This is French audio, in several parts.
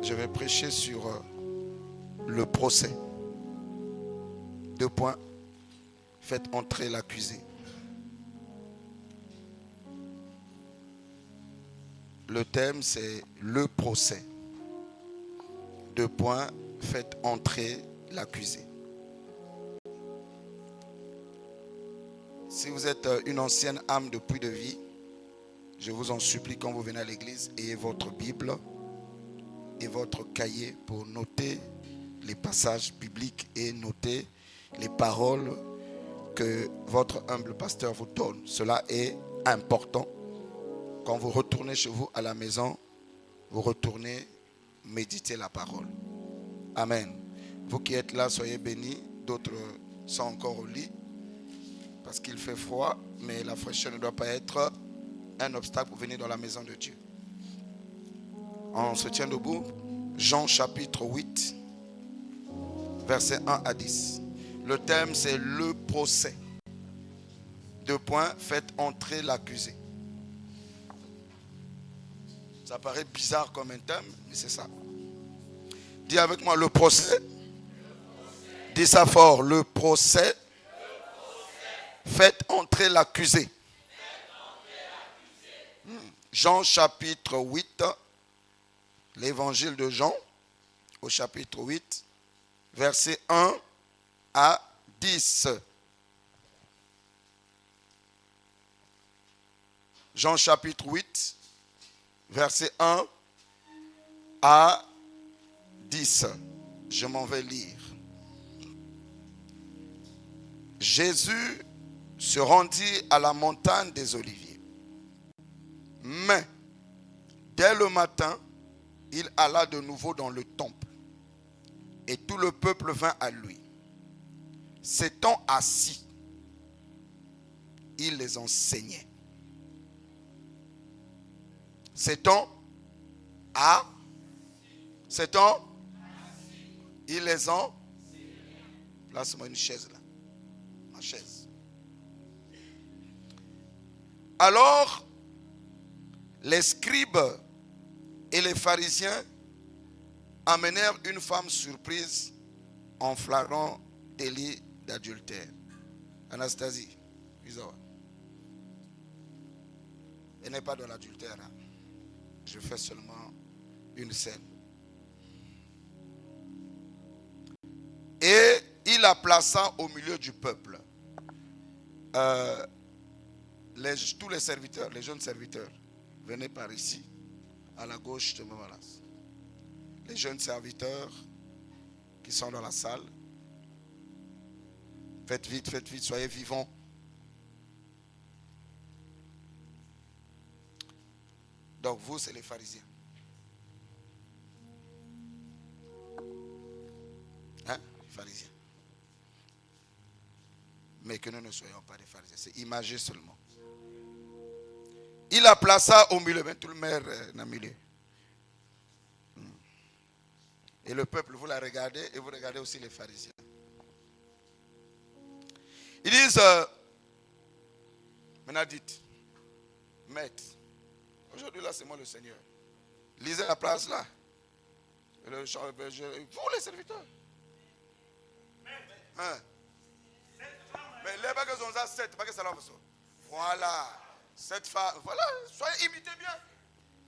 je vais prêcher sur le procès. 2 points. Faites entrer l'accusé. Le thème, c'est le procès. 2 points. Faites entrer l'accusé. Si vous êtes une ancienne âme de puits de vie, je vous en supplie quand vous venez à l'église, ayez votre Bible et votre cahier pour noter les passages bibliques et noter les paroles que votre humble pasteur vous donne. Cela est important. Quand vous retournez chez vous à la maison, vous retournez méditer la parole. Amen. Vous qui êtes là, soyez bénis. D'autres sont encore au lit parce qu'il fait froid, mais la fraîcheur ne doit pas être un obstacle pour venir dans la maison de Dieu. On se tient debout. Jean chapitre 8, versets 1 à 10. Le thème, c'est le procès. 2 points, faites entrer l'accusé. Ça paraît bizarre comme un thème, mais c'est ça. Dis avec moi le procès. Dis ça fort, le procès. Faites entrer l'accusé. Jean chapitre 8, l'évangile de Jean, au chapitre 8, versets 1 à 10. Jean chapitre 8, verset 1 à 10. Je m'en vais lire. Jésus se rendit à la montagne des Oliviers. Mais, dès le matin, il alla de nouveau dans le temple. Et tout le peuple vint à lui. S'étant assis, il les enseignait. S'étant il les enseignait. Place-moi une chaise là. Ma chaise. Alors, les scribes et les pharisiens amenèrent une femme surprise en flagrant délit d'adultère. Anastasie, elle n'est pas dans l'adultère. Hein. Je fais seulement une scène. Et il la plaça au milieu du peuple. Tous les serviteurs, les jeunes serviteurs, venaient par ici, à la gauche de Mamalas. Les jeunes serviteurs qui sont dans la salle, faites vite, soyez vivants. Donc vous, c'est les pharisiens. Hein? Les pharisiens. Mais que nous ne soyons pas des pharisiens. C'est imagé seulement. Il la plaça au milieu. Tout le maire dans le milieu. Et le peuple, vous la regardez et vous regardez aussi les pharisiens. Ils disent, maintenant dites, maître, aujourd'hui là c'est moi le Seigneur. Lisez la place là. Vous les serviteurs. Hein? Mais les bagues ont 7, pas que ça l'a. Voilà. Cette femme, voilà, soyez imitez bien.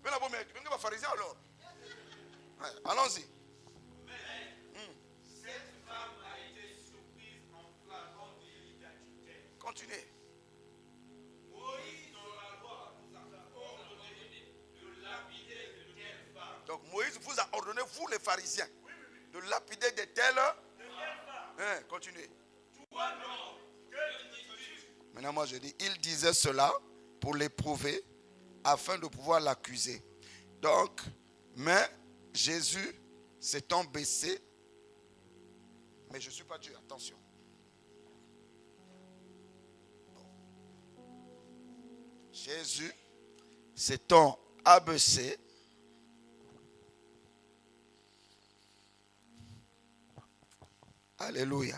Venez là, mais venez pas pharisien alors. Ouais, allons-y. Cette femme a été surprise en flagrant délit d'adultère. Continuez. Moïse, dans la loi, vous a ordonné de lapider de telles femmes. Donc Moïse vous a ordonné, vous les pharisiens, de lapider de telles femmes. Continuez. Toi non, que dis-tu? Maintenant moi je dis, il disait cela pour l'éprouver, afin de pouvoir l'accuser. Donc, mais Jésus s'étant baissé, mais je ne suis pas Dieu, attention. Jésus s'étant abaissé, alléluia.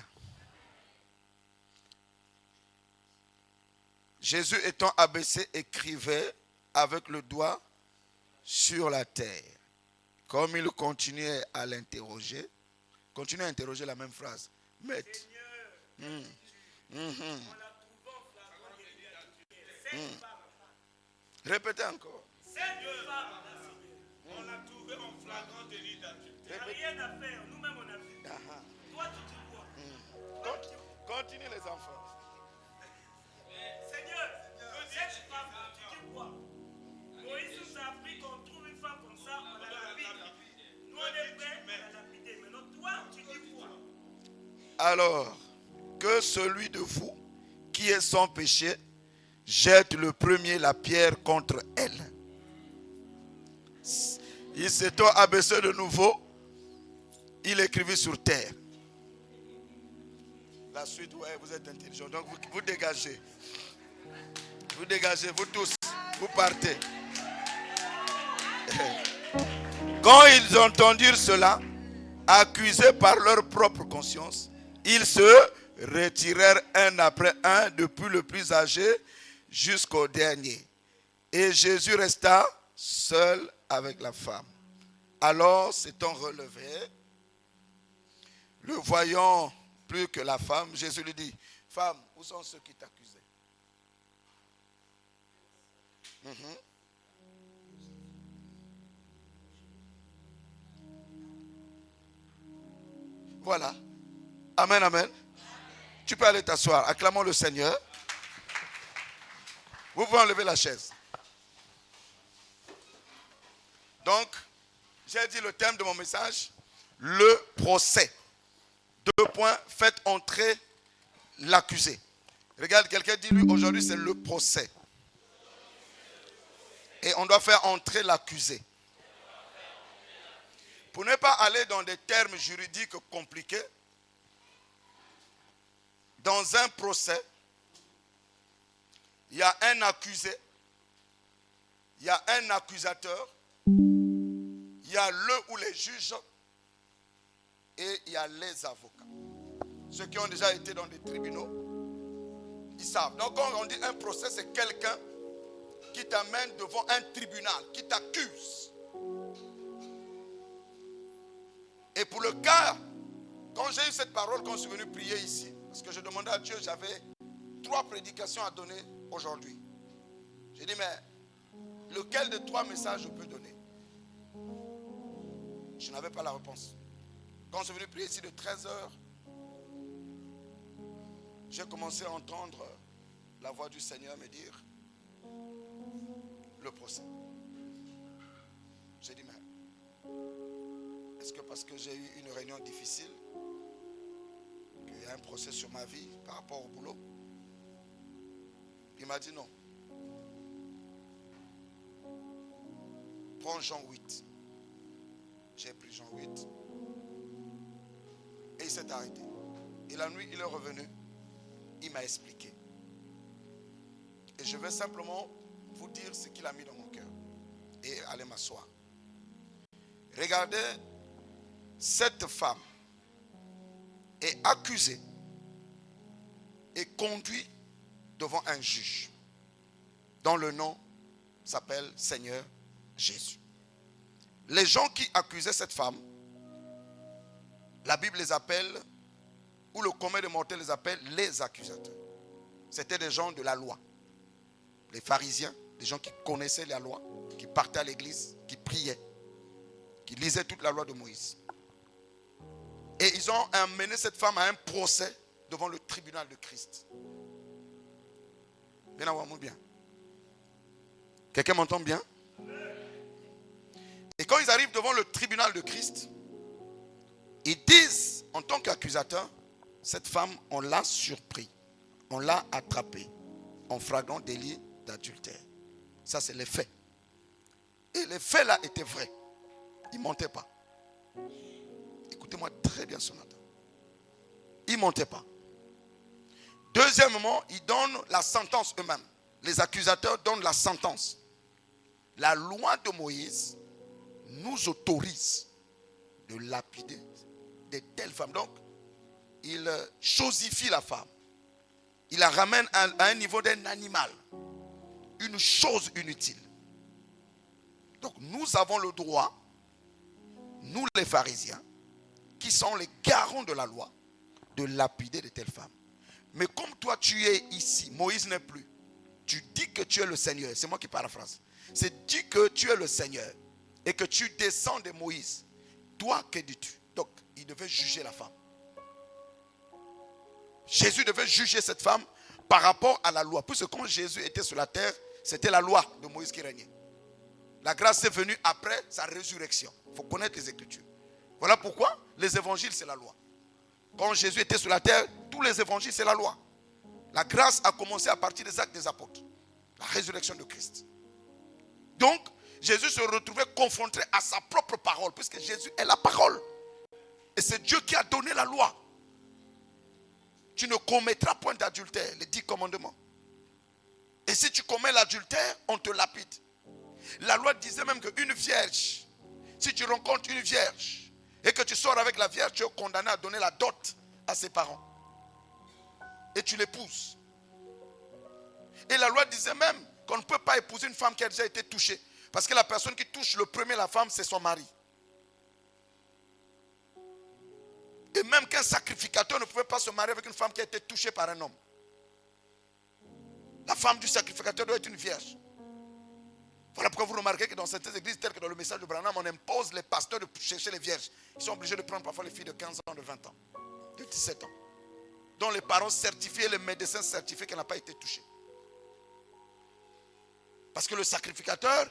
Jésus étant abaissé, écrivait avec le doigt sur la terre. Comme il continuait à l'interroger, continue à interroger la même phrase. Maître. Répétez encore. On l'a trouvé en flagrant délit d'adultère. Il n'y a rien à faire, nous-mêmes on a vu. Toi tu dis quoi? Continue les enfants. Seigneur, cette femme, tu dis quoi? Moïse nous a appris qu'on trouve une femme comme ça, on la lapide. Nous on est prêts à la lapider. Maintenant toi tu dis quoi? Alors, que celui de vous qui est sans péché jette le premier la pierre contre elle. Il s'étant abaissé de nouveau, il écrivit sur terre. La suite, ouais, vous êtes intelligent. Donc vous dégagez. Vous dégagez, vous tous. Vous partez. Quand ils entendirent cela, accusés par leur propre conscience, ils se retirèrent un après un, depuis le plus âgé jusqu'au dernier. Et Jésus resta seul avec la femme. Alors, s'étant relevé, le voyant plus que la femme, Jésus lui dit, femme, où sont ceux qui t'accusaient? Voilà. Amen, amen. Tu peux aller t'asseoir. Acclamons le Seigneur. Vous pouvez enlever la chaise. Donc, j'ai dit le thème de mon message, le procès. 2 points, faites entrer l'accusé. Regarde, quelqu'un dit lui, aujourd'hui c'est le procès. Et on doit faire entrer l'accusé. Pour ne pas aller dans des termes juridiques compliqués, dans un procès, il y a un accusé, il y a un accusateur, il y a le ou les juges et il y a les avocats. Ceux qui ont déjà été dans des tribunaux, ils savent. Donc quand on dit un procès, c'est quelqu'un qui t'amène devant un tribunal, qui t'accuse. Et pour le cas, quand j'ai eu cette parole, quand je suis venu prier ici, parce que je demandais à Dieu, j'avais 3 prédications à donner aujourd'hui. J'ai dit, mais lequel de 3 messages je peux donner? Je n'avais pas la réponse. Quand je suis venu prier ici de 13h, j'ai commencé à entendre la voix du Seigneur me dire, le procès. J'ai dit, mais est-ce que parce que j'ai eu une réunion difficile, qu'il y a un procès sur ma vie par rapport au boulot? Il m'a dit non. Prends Jean 8. J'ai pris Jean 8. Et il s'est arrêté. Et la nuit, il est revenu. Il m'a expliqué. Et je vais simplement vous dire ce qu'il a mis dans mon cœur. Et aller m'asseoir. Regardez, cette femme est accusée et conduite devant un juge dont le nom s'appelle Seigneur Jésus. Les gens qui accusaient cette femme, la Bible les appelle, ou le commun des mortels les appelle les accusateurs. C'était des gens de la loi. Les pharisiens, des gens qui connaissaient la loi, qui partaient à l'église, qui priaient, qui lisaient toute la loi de Moïse. Et ils ont amené cette femme à un procès devant le tribunal de Christ. Bien avoir bien. Quelqu'un m'entend bien? Et quand ils arrivent devant le tribunal de Christ, ils disent, en tant qu'accusateur, cette femme, on l'a surpris, on l'a attrapée en flagrant délit d'adultère. Ça, c'est les faits. Et les faits là étaient vrais. Ils ne mentaient pas. Écoutez-moi très bien ce matin. Ils ne mentaient pas. Deuxièmement, ils donnent la sentence eux-mêmes. Les accusateurs donnent la sentence. La loi de Moïse nous autorise de lapider de telles femmes. Donc, il chosifie la femme. Il la ramène à un niveau d'un animal. Une chose inutile. Donc, nous avons le droit nous les pharisiens, qui sont les garants de la loi, de lapider de telles femmes. Mais comme toi tu es ici, Moïse n'est plus, tu dis que tu es le Seigneur, c'est moi qui paraphrase. C'est dit que tu es le Seigneur et que tu descends de Moïse. Toi, que dis-tu? Donc, il devait juger la femme. Jésus devait juger cette femme par rapport à la loi. Puisque quand Jésus était sur la terre, c'était la loi de Moïse qui régnait. La grâce est venue après sa résurrection. Il faut connaître les Écritures. Voilà pourquoi les évangiles, c'est la loi. Quand Jésus était sur la terre, tous les évangiles, c'est la loi. La grâce a commencé à partir des actes des apôtres. La résurrection de Christ. Donc, Jésus se retrouvait confronté à sa propre parole, puisque Jésus est la parole. Et c'est Dieu qui a donné la loi. Tu ne commettras point d'adultère, les 10 commandements. Et si tu commets l'adultère, on te lapide. La loi disait même qu'une vierge, si tu rencontres une vierge et que tu sors avec la vierge, tu es condamné à donner la dot à ses parents. Et tu l'épouses. Et la loi disait même qu'on ne peut pas épouser une femme qui a déjà été touchée. Parce que la personne qui touche le premier la femme, c'est son mari. Et même qu'un sacrificateur ne pouvait pas se marier avec une femme qui a été touchée par un homme. La femme du sacrificateur doit être une vierge. Voilà pourquoi vous remarquez que dans certaines églises, telles que dans le message de Branham, on impose les pasteurs de chercher les vierges. Ils sont obligés de prendre parfois les filles de 15 ans, de 20 ans, de 17 ans. Dont les parents certifiés, les médecins certifiés qu'elle n'a pas été touchée. Parce que le sacrificateur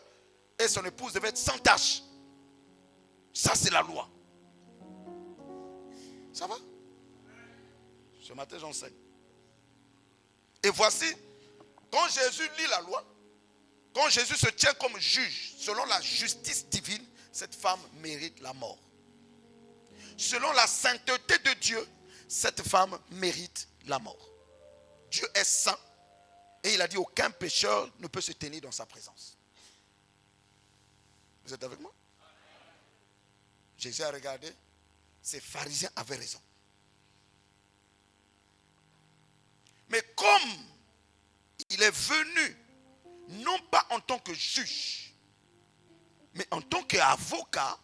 et son épouse devaient être sans tache. Ça, c'est la loi. Ça va? Ce matin, j'enseigne. Et voici, quand Jésus lit la loi, quand Jésus se tient comme juge, selon la justice divine, cette femme mérite la mort. Selon la sainteté de Dieu, cette femme mérite la mort. Dieu est saint et il a dit aucun pécheur ne peut se tenir dans sa présence. Vous êtes avec moi? Jésus a regardé, ces pharisiens avaient raison. Mais comme il est venu, non pas en tant que juge, mais en tant qu'avocat,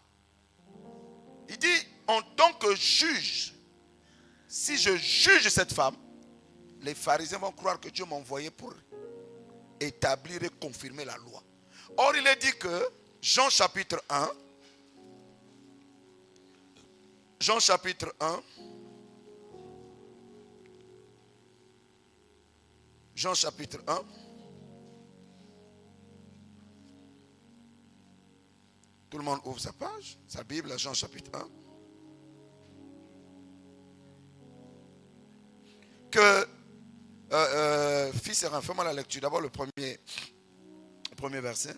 il dit en tant que juge, si je juge cette femme, les pharisiens vont croire que Dieu m'a envoyé pour établir et confirmer la loi. Or, il est dit que Jean chapitre 1, Jean chapitre 1, Jean chapitre 1, tout le monde ouvre sa page, sa Bible, Jean chapitre 1. Que, fils et fais-moi la lecture. D'abord le premier verset.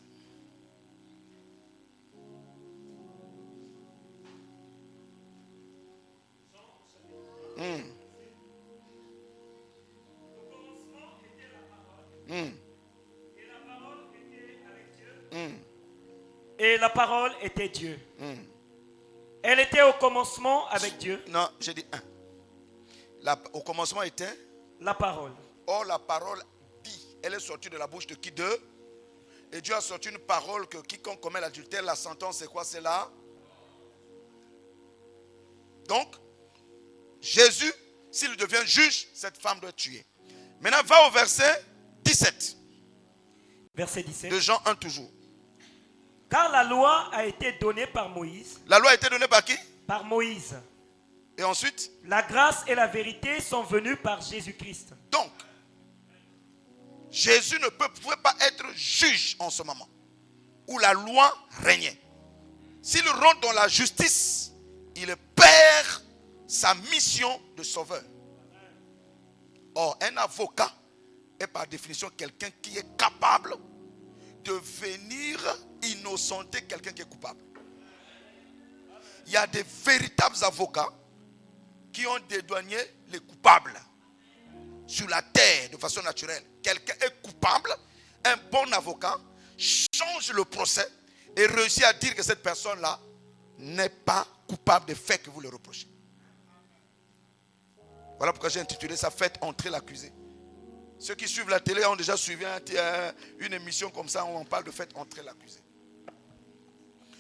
Et la parole était Dieu. Elle était au commencement avec Dieu. Non, j'ai dit un. Au commencement était la parole. Or la parole dit, elle est sortie de la bouche de qui? D'eux. Et Dieu a sorti une parole que quiconque commet l'adultère, la sentence c'est quoi? C'est là. Donc, Jésus, s'il devient juge, cette femme doit être tuée. Maintenant, va au verset 17. Verset 17. De Jean 1 toujours. Car la loi a été donnée par Moïse. La loi a été donnée par qui? Par Moïse. Et ensuite? La grâce et la vérité sont venues par Jésus-Christ. Donc, Jésus ne pouvait pas être juge en ce moment où la loi régnait. S'il rentre dans la justice, il perd sa mission de sauveur. Or, un avocat est par définition quelqu'un qui est capable de venir innocenter quelqu'un qui est coupable. Il y a des véritables avocats qui ont dédouané les coupables sur la terre de façon naturelle. Quelqu'un est coupable, un bon avocat change le procès et réussit à dire que cette personne-là n'est pas coupable des faits que vous le reprochez. Voilà pourquoi j'ai intitulé ça « Faites entrer l'accusé ». Ceux qui suivent la télé ont déjà suivi une émission comme ça où on parle de « Faites entrer l'accusé ».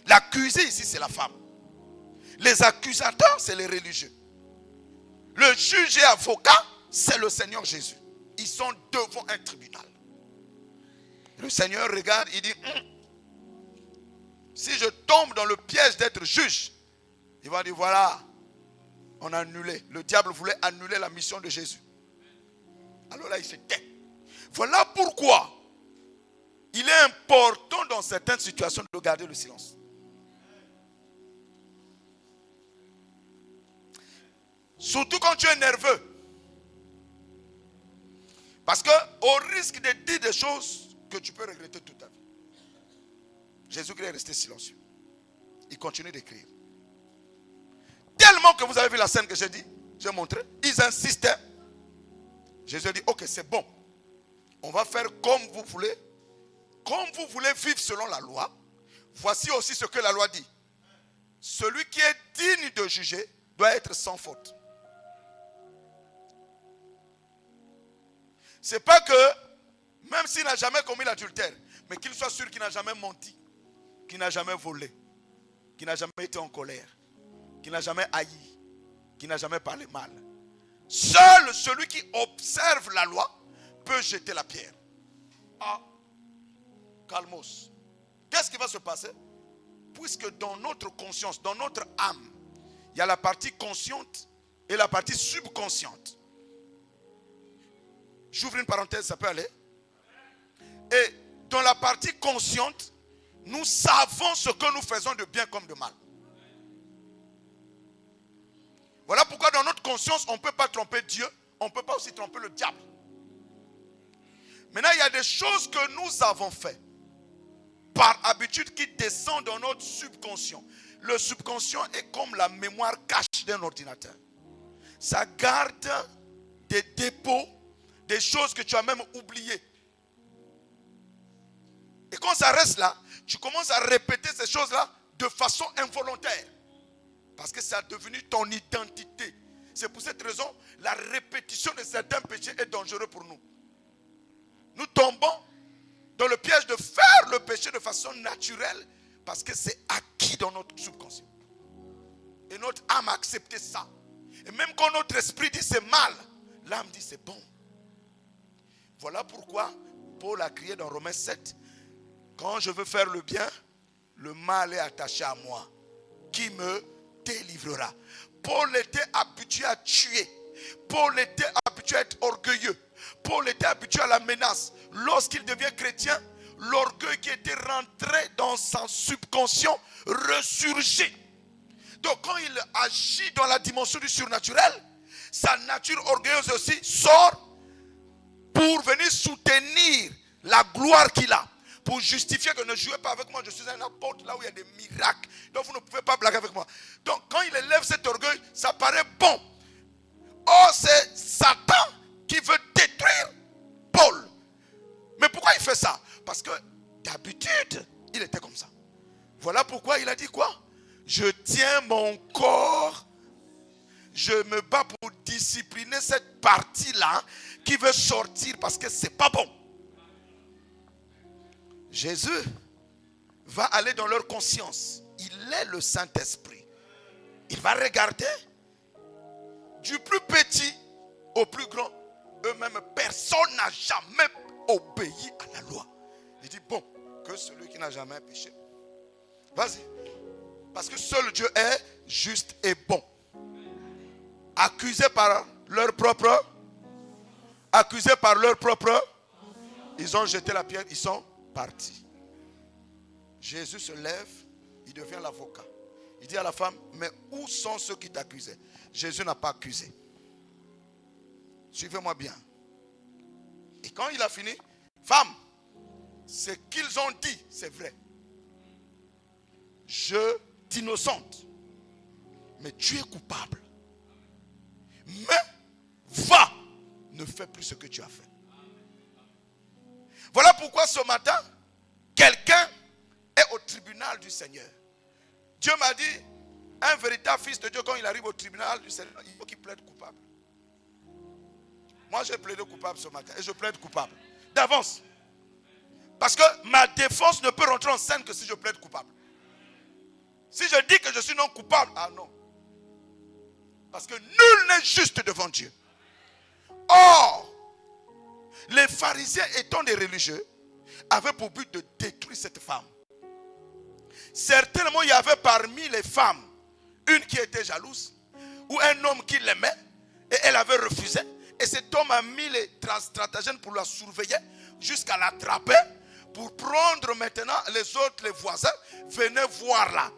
L'accusé ici, c'est la femme. Les accusateurs, c'est les religieux. Le juge et avocat, c'est le Seigneur Jésus. Ils sont devant un tribunal. Le Seigneur regarde, il dit, si je tombe dans le piège d'être juge, il va dire, voilà, on a annulé. Le diable voulait annuler la mission de Jésus. Alors là, il se tait. Voilà pourquoi il est important dans certaines situations de garder le silence. Surtout quand tu es nerveux. Parce qu'au risque de dire des choses que tu peux regretter toute ta vie. Jésus-Christ est resté silencieux. Il continue d'écrire. Tellement que vous avez vu la scène que j'ai montré. Ils insistaient. Jésus a dit, ok, c'est bon. On va faire comme vous voulez. Comme vous voulez vivre selon la loi. Voici aussi ce que la loi dit. Celui qui est digne de juger doit être sans faute. C'est pas que, même s'il n'a jamais commis l'adultère, mais qu'il soit sûr qu'il n'a jamais menti, qu'il n'a jamais volé, qu'il n'a jamais été en colère, qu'il n'a jamais haï, qu'il n'a jamais parlé mal. Seul celui qui observe la loi peut jeter la pierre. Ah, calmos. Qu'est-ce qui va se passer? Puisque dans notre conscience, dans notre âme, il y a la partie consciente et la partie subconsciente. J'ouvre une parenthèse, ça peut aller. Et dans la partie consciente, nous savons ce que nous faisons de bien comme de mal. Voilà pourquoi dans notre conscience, on ne peut pas tromper Dieu, on ne peut pas aussi tromper le diable. Maintenant, il y a des choses que nous avons faites par habitude qui descendent dans notre subconscient. Le subconscient est comme la mémoire cache d'un ordinateur. Ça garde des dépôts, des choses que tu as même oubliées. Et quand ça reste là, tu commences à répéter ces choses-là de façon involontaire. Parce que ça a devenu ton identité. C'est pour cette raison, la répétition de certains péchés est dangereuse pour nous. Nous tombons dans le piège de faire le péché de façon naturelle parce que c'est acquis dans notre subconscient. Et notre âme a accepté ça. Et même quand notre esprit dit c'est mal, l'âme dit c'est bon. Voilà pourquoi Paul a crié dans Romains 7, quand je veux faire le bien, le mal est attaché à moi. Qui me délivrera? Paul était habitué à tuer. Paul était habitué à être orgueilleux. Paul était habitué à la menace. Lorsqu'il devient chrétien, l'orgueil qui était rentré dans son subconscient ressurgit. Donc quand il agit dans la dimension du surnaturel, sa nature orgueilleuse aussi sort pour venir soutenir la gloire qu'il a. Pour justifier que ne jouez pas avec moi, je suis un apôtre là où il y a des miracles. Donc vous ne pouvez pas blaguer avec moi. Donc quand il élève cet orgueil, ça paraît bon. Or c'est Satan qui veut détruire Paul. Mais pourquoi il fait ça? Parce que d'habitude, il était comme ça. Voilà pourquoi il a dit quoi? Je tiens mon corps. Je me bats pour discipliner cette partie-là qui veut sortir parce que c'est pas bon. Jésus va aller dans leur conscience. Il est le Saint-Esprit. Il va regarder du plus petit au plus grand. Eux-mêmes, personne n'a jamais obéi à la loi. Il dit, bon, que celui qui n'a jamais péché. Vas-y. Parce que seul Dieu est juste et bon. Accusés par leur propre, ils ont jeté la pierre, ils sont partis. Jésus se lève, il devient l'avocat. Il dit à la femme, mais où sont ceux qui t'accusaient? Jésus n'a pas accusé. Suivez-moi bien. Et quand il a fini, femme, ce qu'ils ont dit, c'est vrai. Je t'innocente, mais tu es coupable. Mais va, ne fais plus ce que tu as fait. Voilà pourquoi ce matin, quelqu'un est au tribunal du Seigneur. Dieu m'a dit, un véritable fils de Dieu, quand il arrive au tribunal du Seigneur, il faut qu'il plaide coupable. Moi, j'ai plaidé coupable ce matin et je plaide coupable. D'avance. Parce que ma défense ne peut rentrer en scène que si je plaide coupable. Si je dis que je suis non coupable, ah non. Parce que nul n'est juste devant Dieu. Or, les pharisiens étant des religieux, avaient pour but de détruire cette femme. Certainement, il y avait parmi les femmes une qui était jalouse, ou un homme qui l'aimait, et elle avait refusé. Et cet homme a mis les stratagèmes pour la surveiller, jusqu'à l'attraper, pour prendre maintenant les autres, les voisins, venez voir là.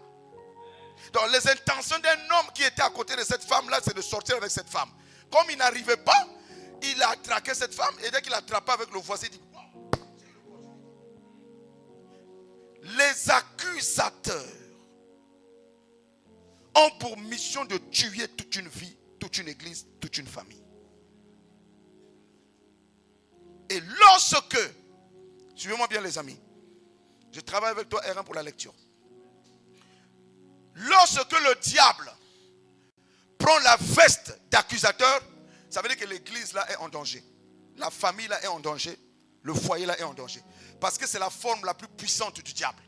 Donc les intentions d'un homme qui était à côté de cette femme-là, c'est de sortir avec cette femme. Comme il n'arrivait pas, il a traqué cette femme, et dès qu'il attrapait avec le voisin, il dit, les accusateurs ont pour mission de tuer toute une vie, toute une église, toute une famille. Et lorsque, suivez-moi bien les amis, je travaille avec toi R1 pour la lecture. Lorsque le diable prend la veste d'accusateur, ça veut dire que l'église là est en danger. La famille là est en danger. Le foyer là est en danger. Parce que c'est la forme la plus puissante du diable.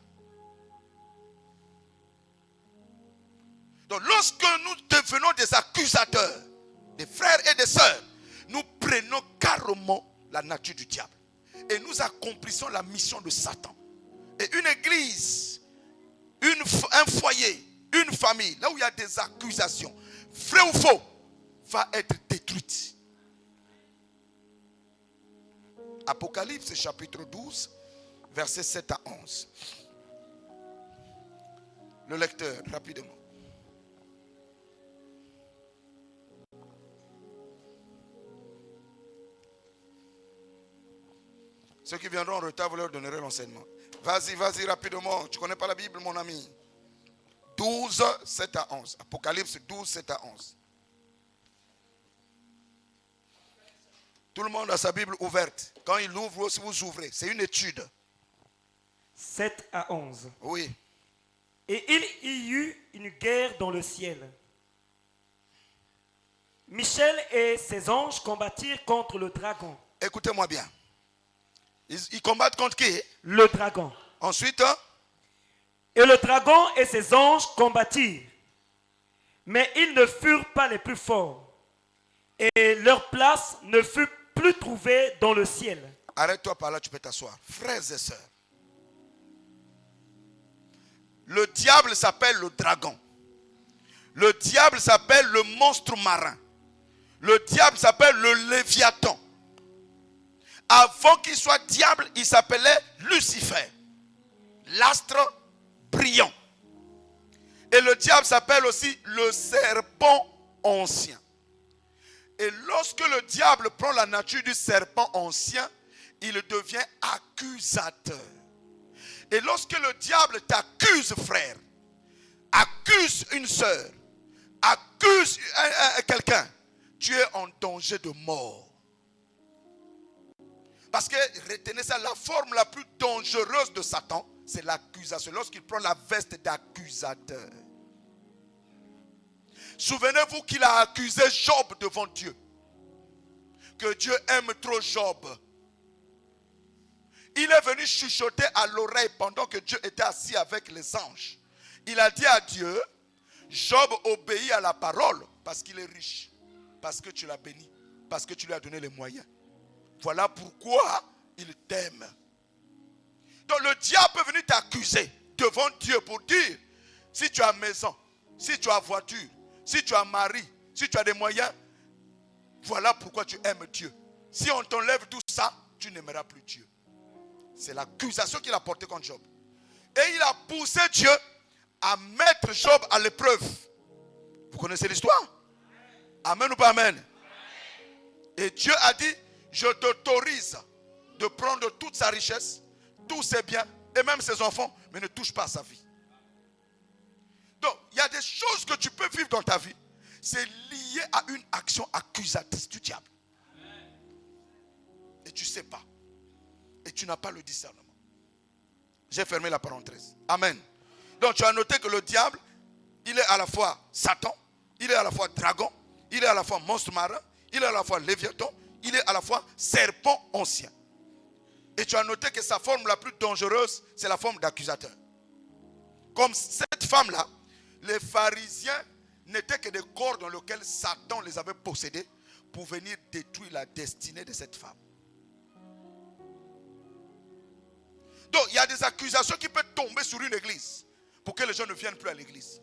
Donc lorsque nous devenons des accusateurs, des frères et des sœurs, nous prenons carrément la nature du diable. Et nous accomplissons la mission de Satan. Et une église, un foyer, une famille, là où il y a des accusations, vrai ou faux, va être détruite. Apocalypse chapitre 12, versets 7 à 11. Le lecteur, rapidement. Ceux qui viendront en retard, vous leur donnerez l'enseignement. Vas-y, rapidement. Tu ne connais pas la Bible, mon ami. 12, 7 à 11. Apocalypse 12, 7 à 11. Tout le monde a sa Bible ouverte. Quand il ouvre, si vous ouvrez, c'est une étude. 7 à 11. Oui. Et il y eut une guerre dans le ciel. Michel et ses anges combattirent contre le dragon. Écoutez-moi bien. Ils combattent contre qui? Le dragon. Ensuite, et le dragon et ses anges combattirent. Mais ils ne furent pas les plus forts. Et leur place ne fut plus trouvée dans le ciel. Arrête-toi par là, tu peux t'asseoir. Frères et sœurs, le diable s'appelle le dragon. Le diable s'appelle le monstre marin. Le diable s'appelle le Léviathan. Avant qu'il soit diable, il s'appelait Lucifer, l'astre brillant. Et le diable s'appelle aussi le serpent ancien. Et lorsque le diable prend la nature du serpent ancien, il devient accusateur. Et lorsque le diable t'accuse, frère, accuse une sœur, accuse quelqu'un, tu es en danger de mort. Parce que, retenez ça, la forme la plus dangereuse de Satan, c'est l'accusation. Lorsqu'il prend la veste d'accusateur. Souvenez-vous qu'il a accusé Job devant Dieu. Que Dieu aime trop Job. Il est venu chuchoter à l'oreille pendant que Dieu était assis avec les anges. Il a dit à Dieu, Job obéit à la parole parce qu'il est riche. Parce que tu l'as béni. Parce que tu lui as donné les moyens. Voilà pourquoi il t'aime. Donc le diable peut venir t'accuser devant Dieu pour dire, si tu as maison, si tu as voiture, si tu as mari, si tu as des moyens, voilà pourquoi tu aimes Dieu. Si on t'enlève tout ça, tu n'aimeras plus Dieu. C'est l'accusation qu'il a portée contre Job. Et il a poussé Dieu à mettre Job à l'épreuve. Vous connaissez l'histoire? Amen ou pas amen? Et Dieu a dit, je t'autorise de prendre toute sa richesse, tous ses biens et même ses enfants, mais ne touche pas à sa vie. Donc, il y a des choses que tu peux vivre dans ta vie. C'est lié à une action accusatrice du diable. Et tu ne sais pas. Et tu n'as pas le discernement. J'ai fermé la parenthèse. Amen. Donc, tu as noté que le diable, il est à la fois Satan, il est à la fois dragon, il est à la fois monstre marin, il est à la fois Léviathan, il est à la fois serpent ancien. Et tu as noté que sa forme la plus dangereuse, c'est la forme d'accusateur. Comme cette femme-là, les pharisiens n'étaient que des corps dans lesquels Satan les avait possédés pour venir détruire la destinée de cette femme. Donc, il y a des accusations qui peuvent tomber sur une église pour que les gens ne viennent plus à l'église.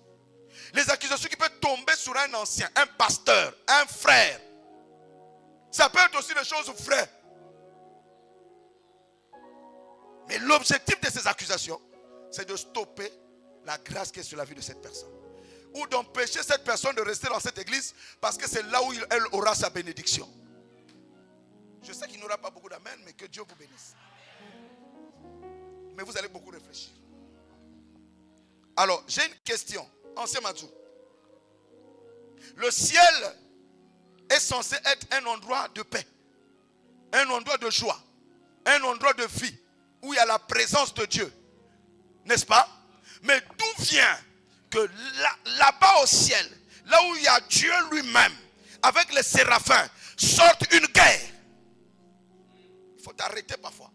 Les accusations qui peuvent tomber sur un ancien, un pasteur, un frère. Ça peut être aussi des choses vraies. Mais l'objectif de ces accusations, c'est de stopper la grâce qui est sur la vie de cette personne. Ou d'empêcher cette personne de rester dans cette église parce que c'est là où elle aura sa bénédiction. Je sais qu'il n'y aura pas beaucoup d'amen, mais que Dieu vous bénisse. Mais vous allez beaucoup réfléchir. Alors, j'ai une question. Ancien Madjou. Le ciel est censé être un endroit de paix, un endroit de joie, un endroit de vie, où il y a la présence de Dieu. N'est-ce pas? Mais d'où vient que là-bas au ciel, là où il y a Dieu lui-même, avec les séraphins, sorte une guerre? Il faut arrêter parfois.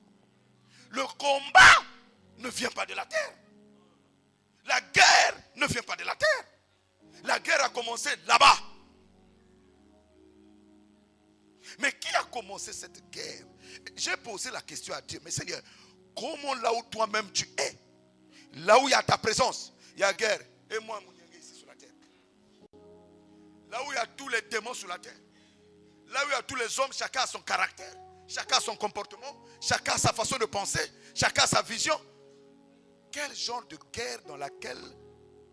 Le combat ne vient pas de la terre. La guerre ne vient pas de la terre. La guerre a commencé là-bas. Mais qui a commencé cette guerre? J'ai posé la question à Dieu. Mais Seigneur, comment là où toi-même tu es, là où il y a ta présence, il y a guerre. Et moi, ici sur la terre. Là où il y a tous les démons sur la terre. Là où il y a tous les hommes, chacun a son caractère. Chacun a son comportement. Chacun a sa façon de penser. Chacun a sa vision. Quel genre de guerre dans laquelle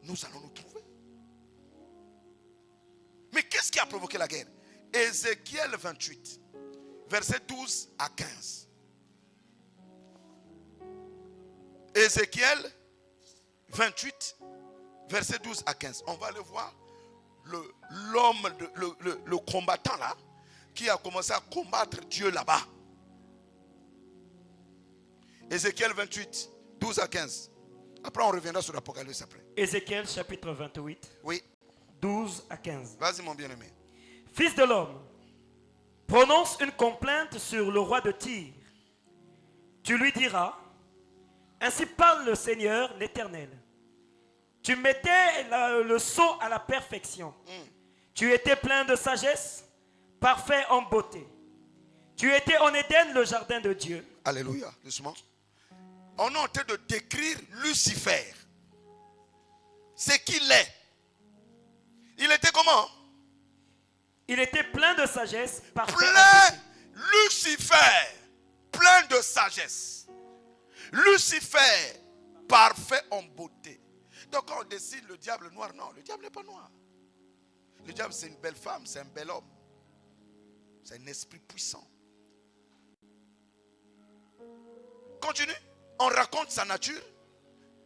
nous allons nous trouver? Mais qu'est-ce qui a provoqué la guerre? Ézéchiel 28, versets 12 à 15. Ézéchiel 28, versets 12 à 15. On va aller voir l'homme, le combattant là, qui a commencé à combattre Dieu là-bas. Ézéchiel 28, 12 à 15. Après, on reviendra sur l'Apocalypse après. Ézéchiel chapitre 28, Oui. 12 à 15. Vas-y, mon bien-aimé. Fils de l'homme, prononce une complainte sur le roi de Tyr. Tu lui diras, ainsi parle le Seigneur l'Éternel. Tu mettais le sceau à la perfection. Tu étais plein de sagesse, parfait en beauté. Tu étais en Éden, le jardin de Dieu. Alléluia, doucement. On est en train de décrire Lucifer. C'est qu'il est. Il était comment? Il était plein de sagesse, parfait en Plein, beauté. Lucifer, plein de sagesse. Lucifer, parfait en beauté. Donc quand on décide le diable noir, non, le diable n'est pas noir. Le diable c'est une belle femme, c'est un bel homme. C'est un esprit puissant. Continue. On raconte sa nature.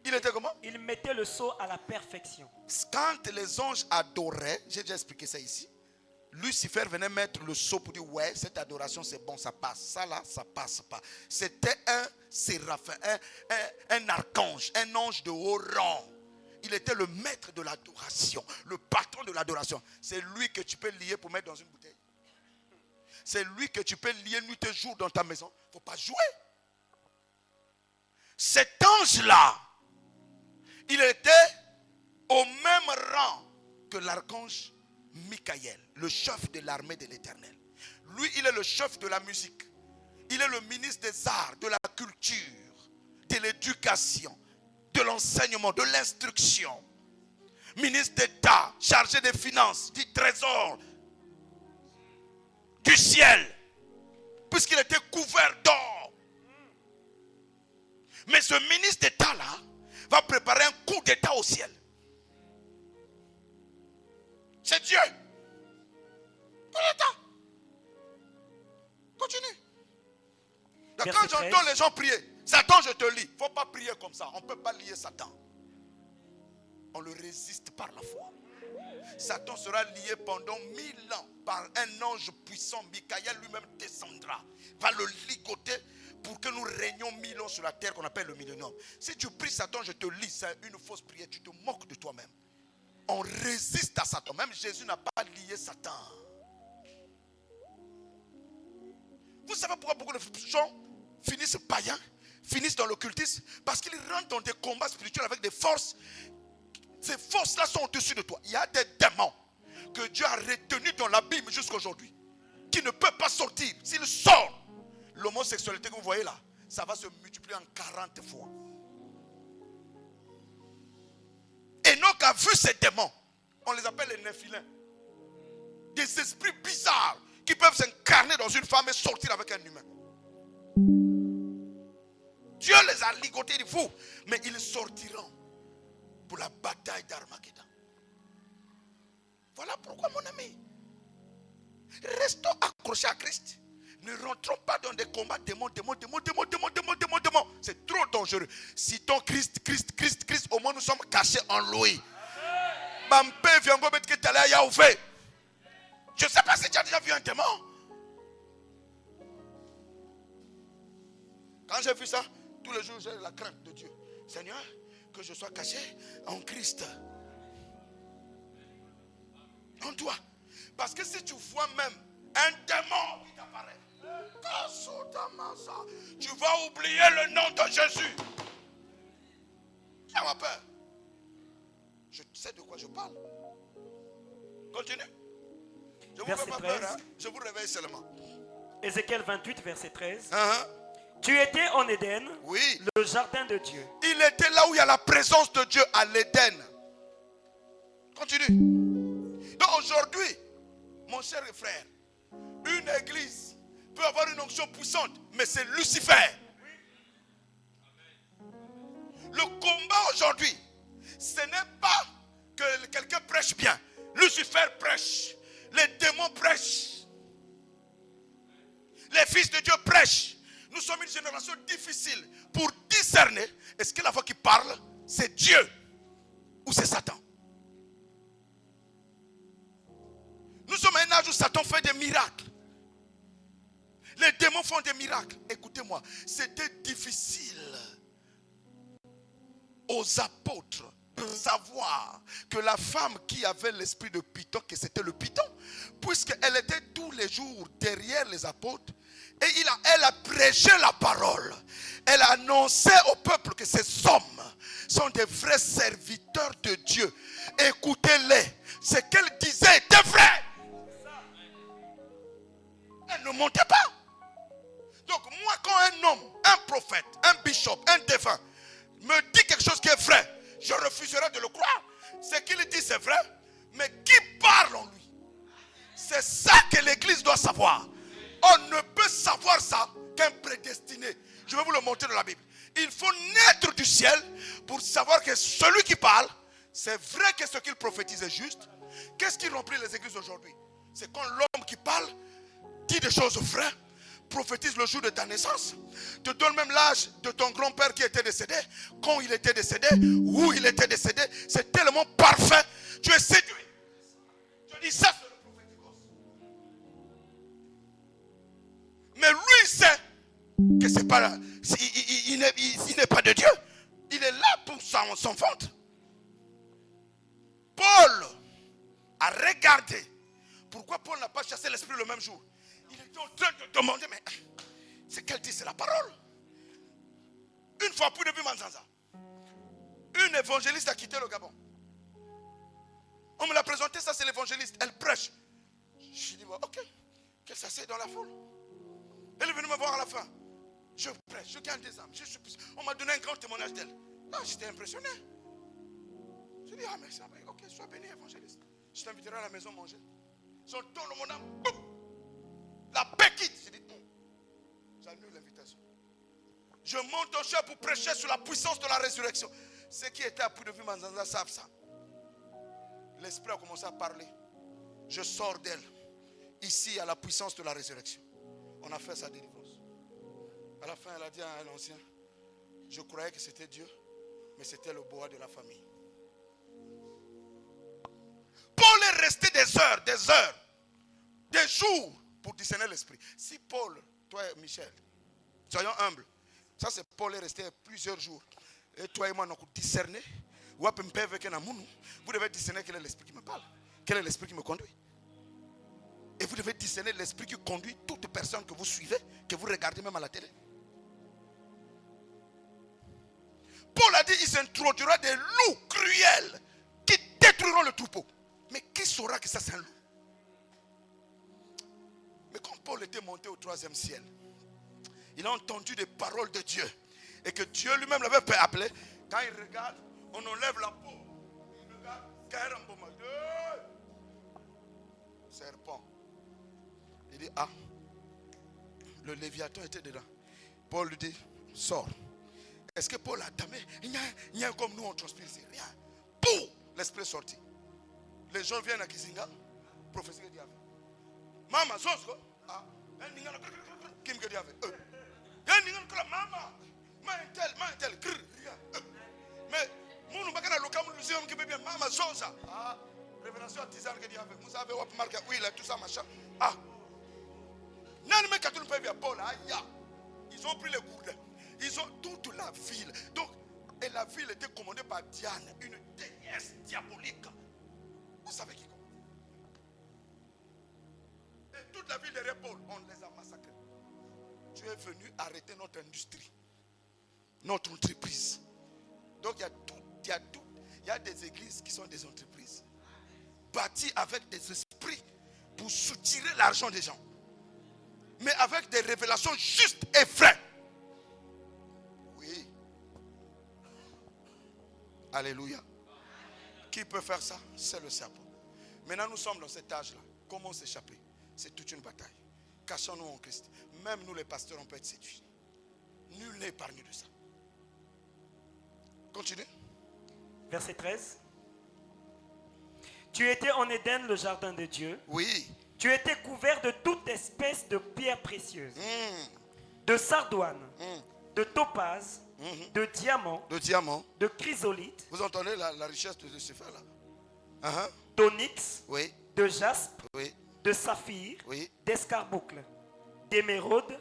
Il était comment? Il mettait le sceau à la perfection. Quand les anges adoraient, j'ai déjà expliqué ça ici, Lucifer venait mettre le sceau pour dire ouais, cette adoration c'est bon, ça passe. Ça là, ça passe pas. C'était un séraphin, un archange, un ange de haut rang. Il était le maître de l'adoration, le patron de l'adoration. C'est lui que tu peux lier pour mettre dans une bouteille. C'est lui que tu peux lier nuit et jour dans ta maison. Il ne faut pas jouer. Cet ange-là, il était au même rang que l'archange Michael, le chef de l'armée de l'Éternel. Lui, il est le chef de la musique. Il est le ministre des arts, de la culture, de l'éducation, de l'enseignement, de l'instruction. Ministre d'État, chargé des finances, du trésor, du ciel. Puisqu'il était couvert d'or. Mais ce ministre d'État-là va préparer un coup d'État au ciel. C'est Dieu. Coup d'État. Continue. Donc quand j'entends les gens prier, Satan, je te lis. Il ne faut pas prier comme ça. On ne peut pas lier Satan. On le résiste par la foi. Satan sera lié pendant 1000 ans par un ange puissant. Michael lui-même descendra. Va le ligoter pour que nous régnions 1000 ans sur la terre qu'on appelle le millénium. Si tu pries Satan, je te lis, c'est une fausse prière. Tu te moques de toi-même. On résiste à Satan. Même Jésus n'a pas lié Satan. Vous savez pourquoi beaucoup de gens finissent païens, finissent dans l'occultisme? Parce qu'ils rentrent dans des combats spirituels avec des forces Ces forces-là sont au-dessus de toi. Il y a des démons que Dieu a retenus dans la Bible jusqu'à aujourd'hui, qui ne peuvent pas sortir. S'ils sortent, l'homosexualité que vous voyez là, ça va se multiplier en 40 fois. Enoch a vu ces démons. On les appelle les néphilins. Des esprits bizarres qui peuvent s'incarner dans une femme et sortir avec un humain. Dieu les a ligotés de fous, mais ils sortiront pour la bataille d'Armageddon. Voilà pourquoi, mon ami, restons accrochés à Christ. Ne rentrons pas dans des combats démons. C'est trop dangereux. Citons Christ. Au moins nous sommes cachés en lui. Je ne sais pas si tu as déjà vu un démon. Quand j'ai vu ça, tous les jours j'ai la crainte de Dieu. Seigneur, que je sois caché en Christ. En toi. Parce que si tu vois même un démon qui t'apparaît, tu vas oublier le nom de Jésus. Tu as peur. Je sais de quoi je parle. Continue. Je vous fais pas peur, hein? Je vous réveille seulement. Ézéchiel 28, verset 13. Uh-huh. Tu étais en Éden, oui, le jardin de Dieu. Il était là où il y a la présence de Dieu, à l'Éden. Continue. Donc aujourd'hui, mon cher frère, une église peut avoir une onction puissante, mais c'est Lucifer. Le combat aujourd'hui, ce n'est pas que quelqu'un prêche bien. Lucifer prêche. Les démons prêchent. Les fils de Dieu prêchent. Nous sommes une génération difficile pour discerner. Est-ce que la voix qui parle, c'est Dieu ou c'est Satan? Nous sommes à un âge où Satan fait des miracles. Les démons font des miracles. Écoutez-moi, c'était difficile aux apôtres de savoir que la femme qui avait l'esprit de Python, que c'était le Python, puisqu'elle était tous les jours derrière les apôtres, et elle a prêché la parole. Elle a annoncé au peuple que ces hommes sont des vrais serviteurs de Dieu. Écoutez-les. Ce qu'elle disait était vrai. Elle ne mentait pas. Donc moi, quand un homme, un prophète, un bishop, un défunt me dit quelque chose qui est vrai, je refuserai de le croire. Ce qu'il dit c'est vrai, mais qui parle en lui? C'est ça que l'église doit savoir. On ne peut savoir ça qu'un prédestiné. Je vais vous le montrer dans la Bible. Il faut naître du ciel pour savoir que celui qui parle, c'est vrai que ce qu'il prophétise est juste. Qu'est-ce qui remplit les églises aujourd'hui? C'est quand l'homme qui parle dit des choses vraies, prophétise le jour de ta naissance, te donne même l'âge de ton grand-père qui était décédé, quand il était décédé, où il était décédé. C'est tellement parfait. Tu es séduit. Je dis ça, c'est le prophéticos. Mais lui sait que c'est pas, il n'est pas de Dieu. Il est là pour son ventre. Paul a regardé. Pourquoi Paul n'a pas chassé l'esprit le même jour? Il était en train de demander, mais c'est qu'elle dit, c'est la parole. Une fois plus depuis Manzanza, une évangéliste a quitté le Gabon. On me l'a présenté, ça c'est l'évangéliste. Elle prêche. Je dis, ok, qu'elle s'assied dans la foule. Elle est venue me voir à la fin. Je prêche, je gagne des âmes. On m'a donné un grand témoignage d'elle. Ah, j'étais impressionné. Je dis, ah, mais ça va, ok, sois béni, évangéliste. Je t'inviterai à la maison manger. Son ton de mon âme, boum, la paix quitte. Je dis, j'annule l'invitation. Je monte au chef pour prêcher sur la puissance de la résurrection. Ceux qui étaient à Puy de Vie Manzanza savent ça. L'esprit a commencé à parler. Je sors d'elle. Ici, à la puissance de la résurrection. On a fait sa délivrance. À la fin, elle a dit à un ancien, je croyais que c'était Dieu, mais c'était le bois de la famille. Paul est resté des heures, des jours pour discerner l'esprit. Si Paul, toi et Michel, soyons humbles, ça c'est Paul est resté plusieurs jours. Et toi et moi, nous avons discerné. Vous devez discerner quel est l'esprit qui me parle, quel est l'esprit qui me conduit. Et vous devez discerner l'esprit qui conduit toute personne que vous suivez, que vous regardez même à la télé. Paul a dit, il s'introduira des loups cruels détruiront le troupeau. Mais qui saura que ça c'est un loup? Mais quand Paul était monté au 3e ciel, il a entendu des paroles de Dieu. Et que Dieu lui-même l'avait appelé. Quand il regarde, on enlève la peau. Il regarde, caramba, serpent. Il dit, ah, le Léviathan était dedans. Paul lui dit, sors. Est-ce que Paul a damé? Il y a comme nous, on transpire, c'est rien. Pou! L'esprit est sorti. Les gens viennent à Kizinga, prophétie que Dieu avait. Maman, Zonsko. Ah, qui me dit avec eux? Maman, mantel, mais mon bagage local, nous qui peut bien maman Zonza. Ah, révélation tisane que Dieu avait. Vous savez, on marque oui, là, tout ça, machin. Ah, non, mais quand on peut bien Paul, ils ont pris les coudes. Ils ont toute la ville. Donc, et la ville était commandée par Diane, une déesse diabolique. Vous savez qui? Et toute la ville de Paul, on les a massacrés. Tu es venu arrêter notre industrie, notre entreprise. Donc, il y a des églises qui sont des entreprises bâties avec des esprits pour soutirer l'argent des gens, mais avec des révélations justes et vraies. Oui. Alléluia. Qui peut faire ça? C'est le serpent. Maintenant, nous sommes dans cet âge-là. Comment s'échapper? C'est toute une bataille. Cachons-nous en Christ. Même nous, les pasteurs, on peut être séduits. Nul n'est épargné de ça. Continue. Verset 13. Tu étais en Éden, le jardin de Dieu. Oui. Tu étais couvert de toute espèce de pierres précieuses, de sardoine, de topaz, de diamant, de chrysolite. Vous entendez la richesse de Lucifer là? D'onyx, Oui. de jaspe, Oui. de saphir, Oui. d'escarboucle, d'émeraude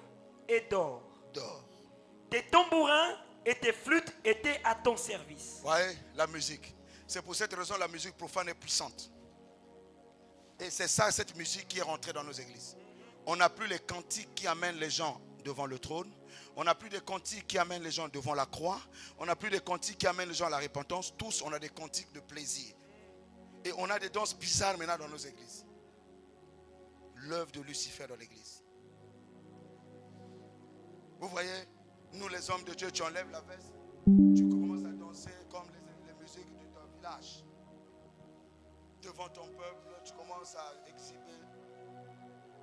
et d'or. D'or. Tes tambourins et tes flûtes étaient à ton service. Voyez la musique. C'est pour cette raison la musique profane est puissante. Et c'est ça, cette musique qui est rentrée dans nos églises. On n'a plus les cantiques qui amènent les gens devant le trône. On n'a plus des cantiques qui amènent les gens devant la croix. On n'a plus des cantiques qui amènent les gens à la repentance. Tous, on a des cantiques de plaisir. Et on a des danses bizarres maintenant dans nos églises. L'œuvre de Lucifer dans l'église. Vous voyez, nous les hommes de Dieu, tu enlèves la veste, tu commences à danser comme les musiques de ton village. Devant ton peuple, tu commences à exhiber.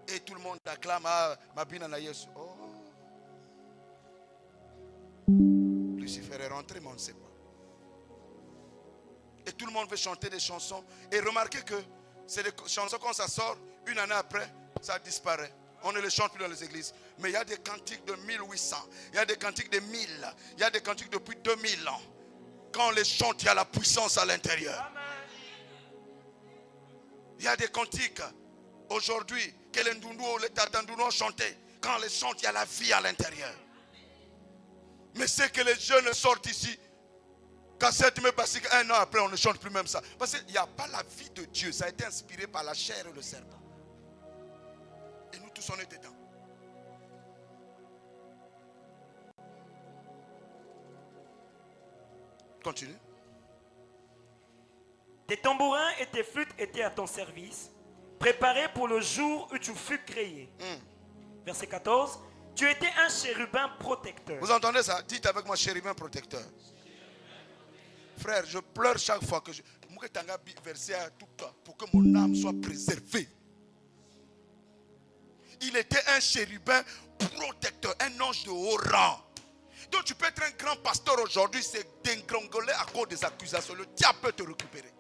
Et tout le monde acclame Mabina na Yesu. Oh. Lucifer est rentré, mais on ne sait pas. Et tout le monde veut chanter des chansons. Et remarquez que c'est des chansons quand ça sort, une année après, ça disparaît. On ne les chante plus dans les églises. Mais il y a des cantiques de 1800. Il y a des cantiques de 1000. Il y a des cantiques depuis 2000 ans. Quand on les chante, il y a la puissance à l'intérieur. Il y a des cantiques aujourd'hui que les Ndundu ou les Tatandundu ont chanté. Quand on les chante, il y a la vie à l'intérieur. Mais c'est que les jeunes sortent ici. Cassette, mais parce qu'un an après, on ne chante plus même ça. Parce qu'il n'y a pas la vie de Dieu. Ça a été inspiré par la chair et le serpent. Et nous tous, on est dedans. Continue. Tes tambourins et tes flûtes étaient à ton service, préparés pour le jour où tu fus créé. Verset 14. Tu étais un chérubin protecteur. Vous entendez ça? Dites avec moi, chérubin protecteur. Frère, je pleure chaque fois que je... verset pour que mon âme soit préservée. Il était un chérubin protecteur, un ange de haut rang. Donc tu peux être un grand pasteur aujourd'hui, c'est dégringoler à cause des accusations. Le diable peut te récupérer.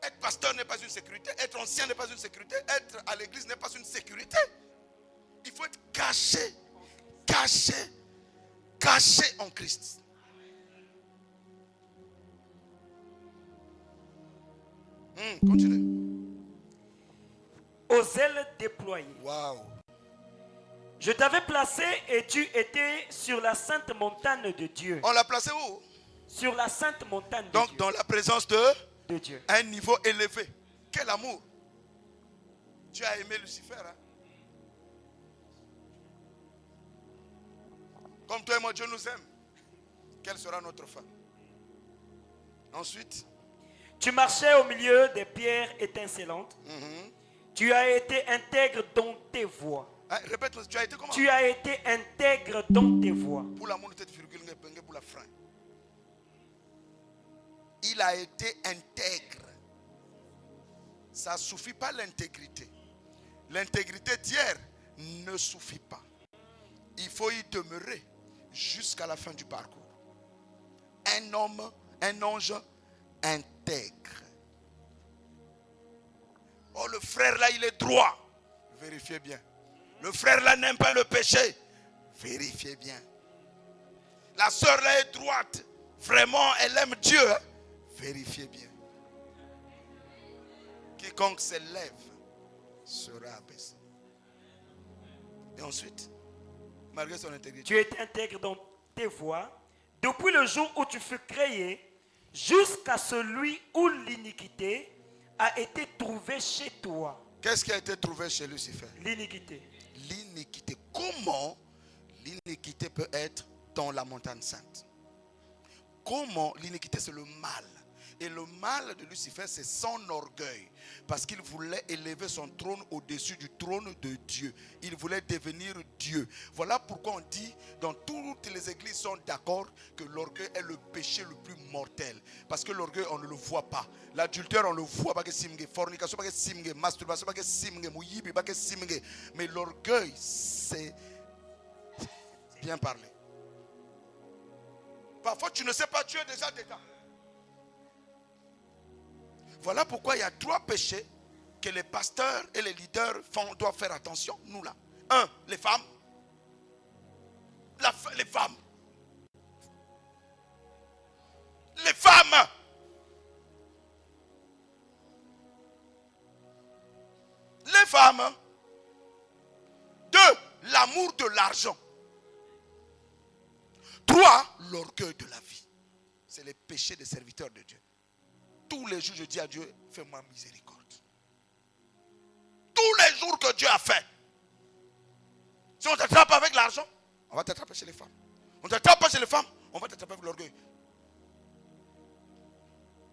Être pasteur n'est pas une sécurité. Être ancien n'est pas une sécurité. Être à l'église n'est pas une sécurité. Il faut être caché, caché, caché en Christ. Continue. Aux ailes déployées. Waouh. Je t'avais placé et tu étais sur la sainte montagne de Dieu. On l'a placé où? Sur la sainte montagne de Donc Dieu. dans la présence de Dieu. Un niveau élevé. Quel amour. Tu as aimé Lucifer. Hein? Comme toi et moi, Dieu nous aime. Quelle sera notre fin? Ensuite. Tu marchais au milieu des pierres étincelantes. Tu as été intègre dans tes voies. Hein, répète, tu as été comment? Tu as été intègre dans tes voies. Pour la monnaie, virgule, pour la frein. Il a été intègre. Ça ne suffit pas l'intégrité. L'intégrité d'hier ne suffit pas. Il faut y demeurer jusqu'à la fin du parcours. Un homme, un ange intègre. Oh, le frère là, il est droit. Vérifiez bien. Le frère là n'aime pas le péché. Vérifiez bien. La sœur là est droite. Vraiment, elle aime Dieu. Vérifiez bien. Quiconque s'élève sera abaissé. Et ensuite, malgré son intégrité, tu es intègre dans tes voies depuis le jour où tu fus créé jusqu'à celui où l'iniquité a été trouvée chez toi. Qu'est-ce qui a été trouvé chez Lucifer? L'iniquité. L'iniquité. Comment l'iniquité peut être dans la montagne sainte? Comment l'iniquité, c'est le mal. Et le mal de Lucifer, c'est son orgueil. Parce qu'il voulait élever son trône au-dessus du trône de Dieu. Il voulait devenir Dieu. Voilà pourquoi on dit, dans toutes les églises sont d'accord que l'orgueil est le péché le plus mortel. Parce que l'orgueil, on ne le voit pas. L'adultère, on ne le voit pas. Fornication, pas que masturbation, pas que mais l'orgueil, c'est bien parler. Parfois, tu ne sais pas, tu es déjà dedans. Voilà pourquoi il y a 3 péchés que les pasteurs et les leaders doivent faire attention, nous là. 1, les femmes. Les femmes. Les femmes. Les femmes. 2, l'amour de l'argent. 3, l'orgueil de la vie. C'est les péchés des serviteurs de Dieu. Tous les jours, je dis à Dieu, fais-moi miséricorde. Tous les jours que Dieu a fait. Si on t'attrape avec l'argent, on va t'attraper chez les femmes. On ne t'attrape pas chez les femmes, on va t'attraper avec l'orgueil.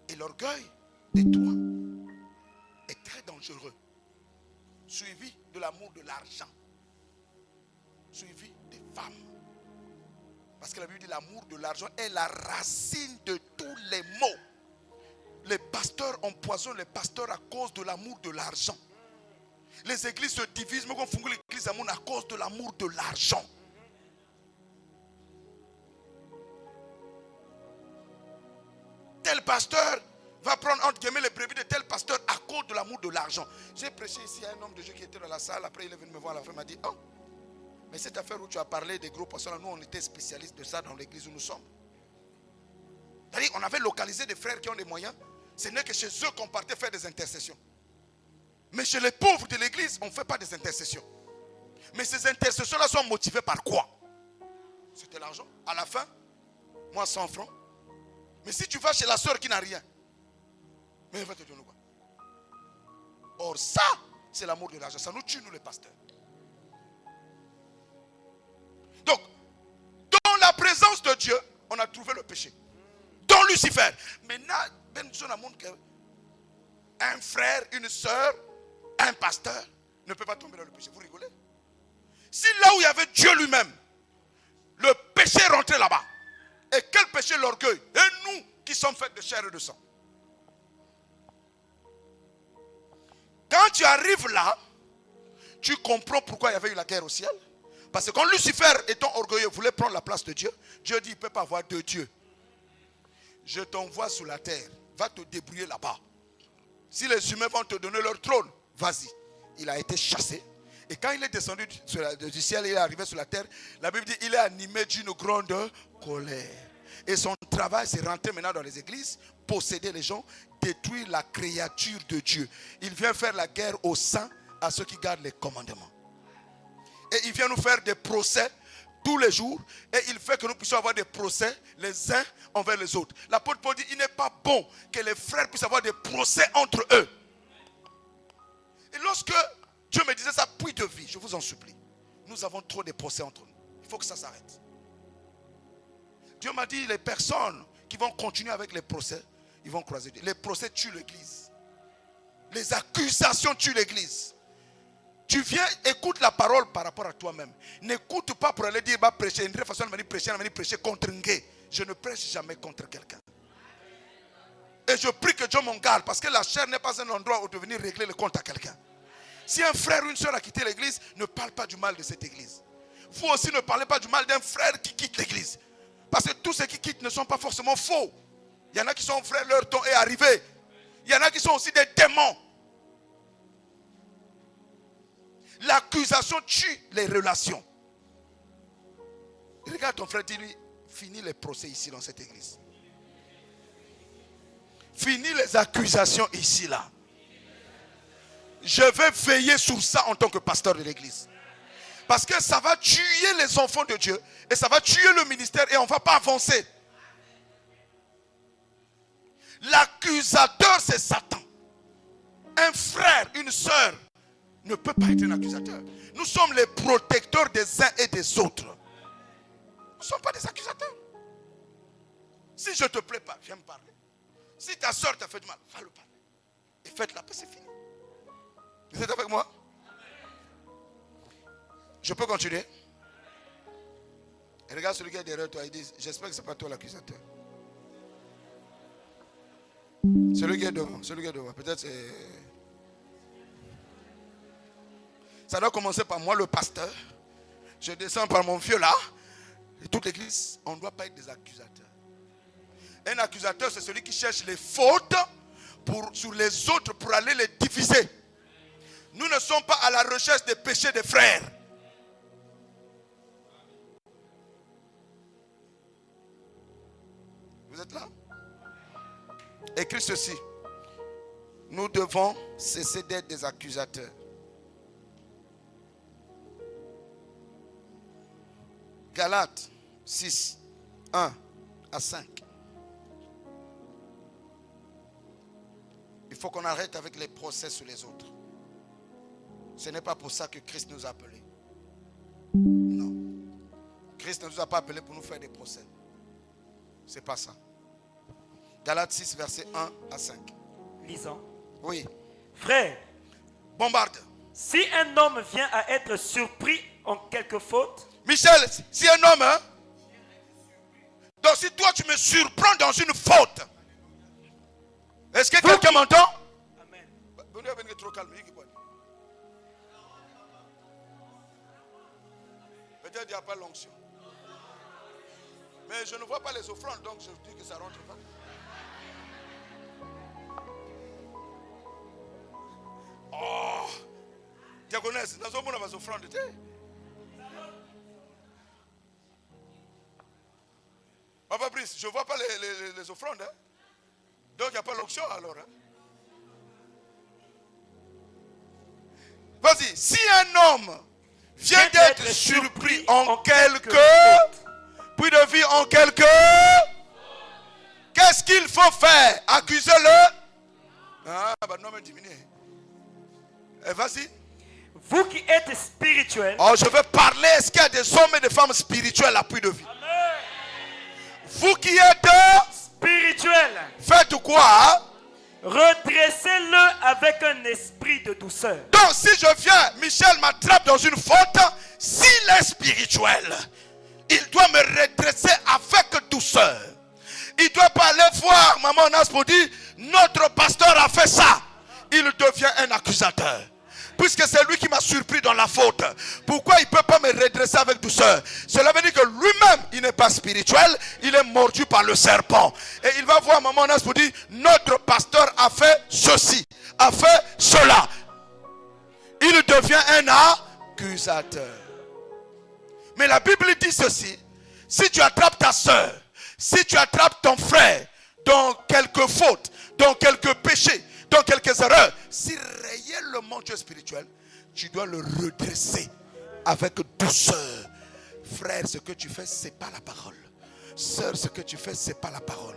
Et l'orgueil de toi est très dangereux. Suivi de l'amour de l'argent. Suivi des femmes. Parce que la Bible dit l'amour de l'argent est la racine de tous les maux. Les pasteurs empoisonnent les pasteurs à cause de l'amour de l'argent. Les églises se divisent, mais on fonde l'église à cause de l'amour de l'argent. Tel pasteur va prendre entre guillemets les brebis de tel pasteur à cause de l'amour de l'argent. J'ai prêché ici à un homme de Dieu qui était dans la salle. Après, il est venu me voir à la fin. Il m'a dit, oh, mais cette affaire où tu as parlé des gros pasteurs, nous, on était spécialistes de ça dans l'église où nous sommes. C'est-à-dire qu'on avait localisé des frères qui ont des moyens. Ce n'est que chez eux qu'on partait faire des intercessions. Mais chez les pauvres de l'église, on ne fait pas des intercessions. Mais ces intercessions-là sont motivées par quoi? C'était l'argent. À la fin, moi 100 francs. Mais si tu vas chez la soeur qui n'a rien, mais elle va te donner quoi? Or ça, c'est l'amour de l'argent. Ça nous tue, nous les pasteurs. Donc, dans la présence de Dieu, on a trouvé le péché. Dans Lucifer. Maintenant, un frère, une soeur, un pasteur ne peut pas tomber dans le péché. Vous rigolez? Si là où il y avait Dieu lui-même, le péché rentrait là-bas. Et quel péché? L'orgueil. Et nous qui sommes faits de chair et de sang. Quand tu arrives là, tu comprends pourquoi il y avait eu la guerre au ciel. Parce que quand Lucifer, étant orgueilleux, voulait prendre la place de Dieu, Dieu dit, il ne peut pas avoir 2 dieux. Je t'envoie sur la terre. Va te débrouiller là-bas. Si les humains vont te donner leur trône, vas-y. Il a été chassé. Et quand il est descendu du ciel, il est arrivé sur la terre. La Bible dit, il est animé d'une grande colère. Et son travail, c'est rentrer maintenant dans les églises, posséder les gens, détruire la créature de Dieu. Il vient faire la guerre aux saints, à ceux qui gardent les commandements. Et il vient nous faire des procès tous les jours. Et il fait que nous puissions avoir des procès les uns envers les autres. L'apôtre Paul dit, il n'est pas bon que les frères puissent avoir des procès entre eux. Et lorsque Dieu me disait ça, puits de vie, je vous en supplie. Nous avons trop de procès entre nous. Il faut que ça s'arrête. Dieu m'a dit, les personnes qui vont continuer avec les procès, il ils vont croiser Dieu. Les procès tuent l'église. Les accusations tuent l'église. Tu viens, écoute la parole par rapport à toi-même. N'écoute pas pour aller dire, bah, prêcher. Une façon de venir prêcher contre un gay. Je ne prêche jamais contre quelqu'un. Et je prie que Dieu m'en garde, parce que la chair n'est pas un endroit où de venir régler le compte à quelqu'un. Si un frère ou une soeur a quitté l'église, ne parle pas du mal de cette église. Vous aussi ne parlez pas du mal d'un frère qui quitte l'église. Parce que tous ceux qui quittent ne sont pas forcément faux. Il y en a qui sont frères, leur temps est arrivé. Il y en a qui sont aussi des démons. L'accusation tue les relations. Regarde ton frère, dis-lui, finis les procès ici dans cette église. Finis les accusations ici, là. Je vais veiller sur ça en tant que pasteur de l'église. Parce que ça va tuer les enfants de Dieu. Et ça va tuer le ministère et on ne va pas avancer. L'accusateur, c'est Satan. Un frère, une soeur ne peut pas être un accusateur. Nous sommes les protecteurs des uns et des autres. Nous ne sommes pas des accusateurs. Si je ne te plais pas, viens me parler. Si ta soeur t'a fait du mal, va le parler. Et faites la paix, c'est fini. Vous êtes avec moi? Je peux continuer? Et regarde celui qui est derrière toi, il dit, j'espère que ce n'est pas toi l'accusateur. Celui qui est devant, peut-être c'est... Ça doit commencer par moi, le pasteur. Je descends par mon vieux là. Et toute l'église, on ne doit pas être des accusateurs. Un accusateur, c'est celui qui cherche les fautes sur les autres pour aller les diviser. Nous ne sommes pas à la recherche des péchés des frères. Vous êtes là? Écris ceci. Nous devons cesser d'être des accusateurs. Galates 6, 1 à 5. Il faut qu'on arrête avec les procès sur les autres. Ce n'est pas pour ça que Christ nous a appelés. Non. Christ ne nous a pas appelés pour nous faire des procès. C'est pas ça. Galates 6, versets 1 à 5. Lisons. Oui. Frère, Bombarde. si un homme vient à être surpris en quelque faute, Michel, si un homme, hein? Donc si toi tu me surprends dans une faute, est-ce que quelqu'un m'entend? Amen. Venez trop calme. Peut-être il n'y a pas l'onction. Mais je ne vois pas les offrandes, donc je dis que ça ne rentre pas. Oh! Diaconesse, nous avons les offrandes. Papa Brice, je ne vois pas les offrandes. Hein? Donc il n'y a pas l'onction alors. Hein? Vas-y, si un homme vient d'être surpris en quelque puis de vie en quelque, qu'est-ce qu'il faut faire? Accusez-le. Ah, bah non, mais diminuer. Vas-y. vous qui êtes spirituels, Oh, je veux parler. Est-ce qu'il y a des hommes et des femmes spirituels à puits de vie? Amen. Vous qui êtes Spirituels, faites quoi? redressez-le avec un esprit de douceur. Donc si je viens, Michel m'attrape dans une faute, s'il est spirituel, il doit me redresser avec douceur. Il ne doit pas aller voir maman Nas pour dire, notre pasteur a fait ça. Il devient un accusateur. Puisque c'est lui qui m'a surpris dans la faute. Pourquoi il ne peut pas me redresser avec douceur? Cela veut dire que lui-même, il n'est pas spirituel. Il est mordu par le serpent. Et il va voir maman Nas pour dire, notre pasteur a fait ceci, a fait cela. Il devient un accusateur. Mais la Bible dit ceci. Si tu attrapes ta soeur, si tu attrapes ton frère dans quelques fautes, dans quelques péchés, dans quelques erreurs, si réellement tu es spirituel, tu dois le redresser avec douceur. Frère, ce que tu fais, ce n'est pas la parole. Sœur, ce que tu fais, ce n'est pas la parole.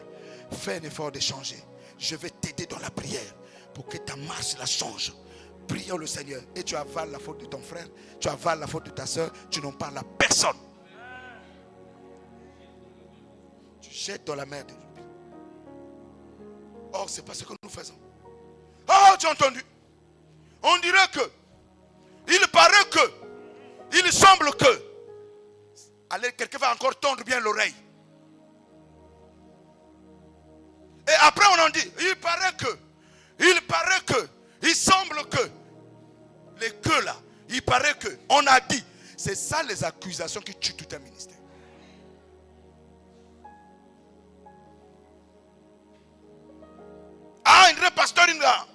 Fais un effort de changer. Je vais t'aider dans la prière pour que ta marche la change. Prions le Seigneur. Et tu avales la faute de ton frère, tu avales la faute de ta soeur, tu n'en parles à personne. Tu jettes dans la mer de Dieu. Or, c'est pas ce que nous faisons. Oh, tu as entendu? On dirait que, il paraît que, il semble que. Allez, quelqu'un va encore tendre bien l'oreille. Et après on en dit, il paraît que, il semble que, les que là, il paraît que, on a dit. C'est ça les accusations qui tuent tout un ministère. Ah, André pasteur là.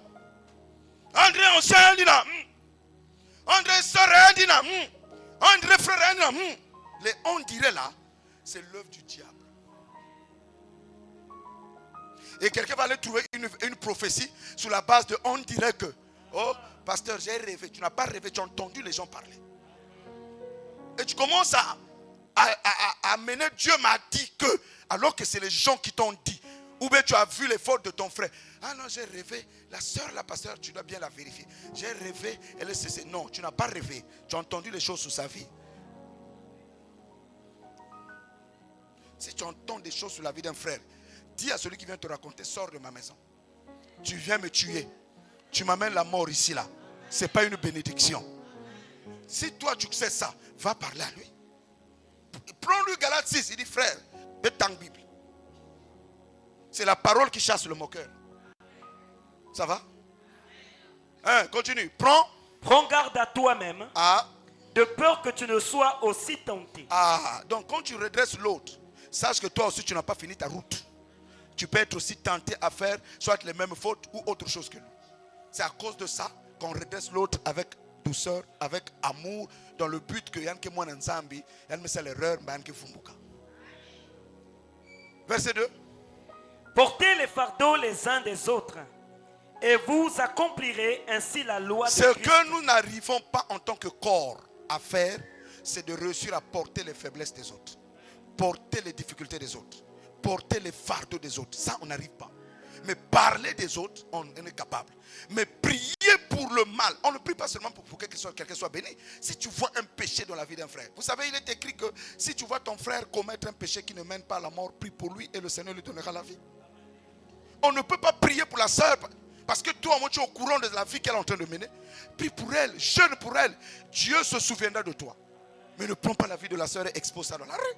André ancien là. André sœur là. André frère là. Les on dirait là, c'est l'œuvre du diable. Et quelqu'un va aller trouver une prophétie sur la base de on dirait que, oh, pasteur, j'ai rêvé. Tu n'as pas rêvé, tu as entendu les gens parler. Et tu commences à mener Dieu m'a dit que, alors que c'est les gens qui t'ont dit. Ou bien tu as vu les fautes de ton frère. Ah non, j'ai rêvé. La soeur, la pasteur, tu dois bien la vérifier. J'ai rêvé, elle est cessée. Non, tu n'as pas rêvé. Tu as entendu les choses sur sa vie. Si tu entends des choses sur la vie d'un frère, dis à celui qui vient te raconter, sors de ma maison. Tu viens me tuer. Tu m'amènes la mort ici, là. Ce n'est pas une bénédiction. Si toi tu sais ça, va parler à lui. Prends-lui Galates 6, il dit frère, de ta Bible. C'est la parole qui chasse le moqueur. Ça va? Hein, continue. Prends garde à toi-même, de peur que tu ne sois aussi tenté. Donc quand tu redresses l'autre, sache que toi aussi tu n'as pas fini ta route. Tu peux être aussi tenté à faire soit les mêmes fautes ou autre chose que lui. C'est à cause de ça qu'on redresse l'autre avec douceur, avec amour, dans le but que yann que moi n'ensambi, yann me c'est l'erreur, mais yann que fumbuka. Verset 2. Portez les fardeaux les uns des autres, et vous accomplirez ainsi la loi de Ce Christ. que nous n'arrivons pas en tant que corps à faire, c'est de réussir à porter les faiblesses des autres, porter les difficultés des autres, porter les fardeaux des autres. Ça, on n'arrive pas. Mais parler des autres, on est capable. Mais prier pour le mal, on ne prie pas seulement pour que quelqu'un soit béni. Si tu vois un péché dans la vie d'un frère, vous savez, il est écrit que si tu vois ton frère commettre un péché qui ne mène pas à la mort, prie pour lui et le Seigneur lui donnera la vie. On ne peut pas prier pour la sœur parce que toi, moi, tu es au courant de la vie qu'elle est en train de mener. Prie pour elle, jeûne pour elle. Dieu se souviendra de toi. Mais ne prends pas la vie de la sœur et expose ça dans la rue.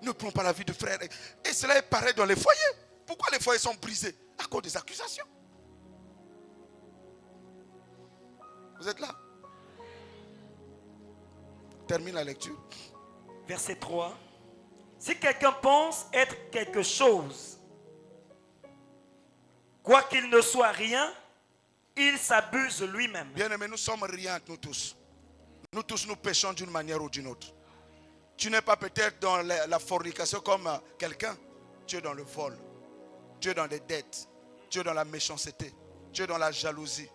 Ne prends pas la vie du frère. Et cela est pareil dans les foyers. Pourquoi les foyers sont brisés? À cause des accusations. Vous êtes là? Termine la lecture. Verset 3. Si quelqu'un pense être quelque chose, quoi qu'il ne soit rien, il s'abuse lui-même. Bien aimé, nous sommes rien, nous tous. Nous tous, nous péchons d'une manière ou d'une autre. Tu n'es pas peut-être dans la fornication comme quelqu'un. Tu es dans le vol. Tu es dans les dettes. Tu es dans la méchanceté. Tu es dans la jalousie.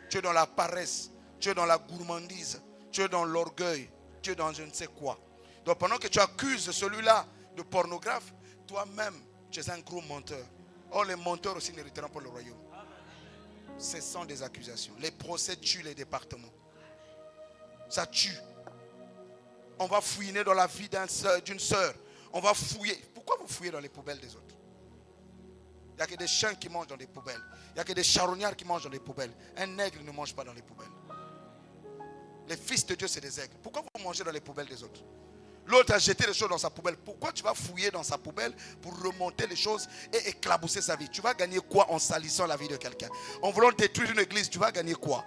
Tu es dans la paresse. Tu es dans la gourmandise. Tu es dans l'orgueil. Tu es dans je ne sais quoi. Donc pendant que tu accuses celui-là de pornographe, toi-même, tu es un gros menteur. Or, les menteurs aussi n'hériteront pas le royaume. Ce sont des accusations. Les procès tuent les départements. Ça tue. On va fouiner dans la vie d'une sœur. On va fouiller. Pourquoi vous fouillez dans les poubelles des autres? Il n'y a que des chiens qui mangent dans les poubelles. Il n'y a que des charognards qui mangent dans les poubelles. Un aigle ne mange pas dans les poubelles. Les fils de Dieu, c'est des aigles. Pourquoi vous mangez dans les poubelles des autres? L'autre a jeté les choses dans sa poubelle. Pourquoi tu vas fouiller dans sa poubelle pour remonter les choses et éclabousser sa vie? Tu vas gagner quoi en salissant la vie de quelqu'un? En voulant détruire une église, tu vas gagner quoi?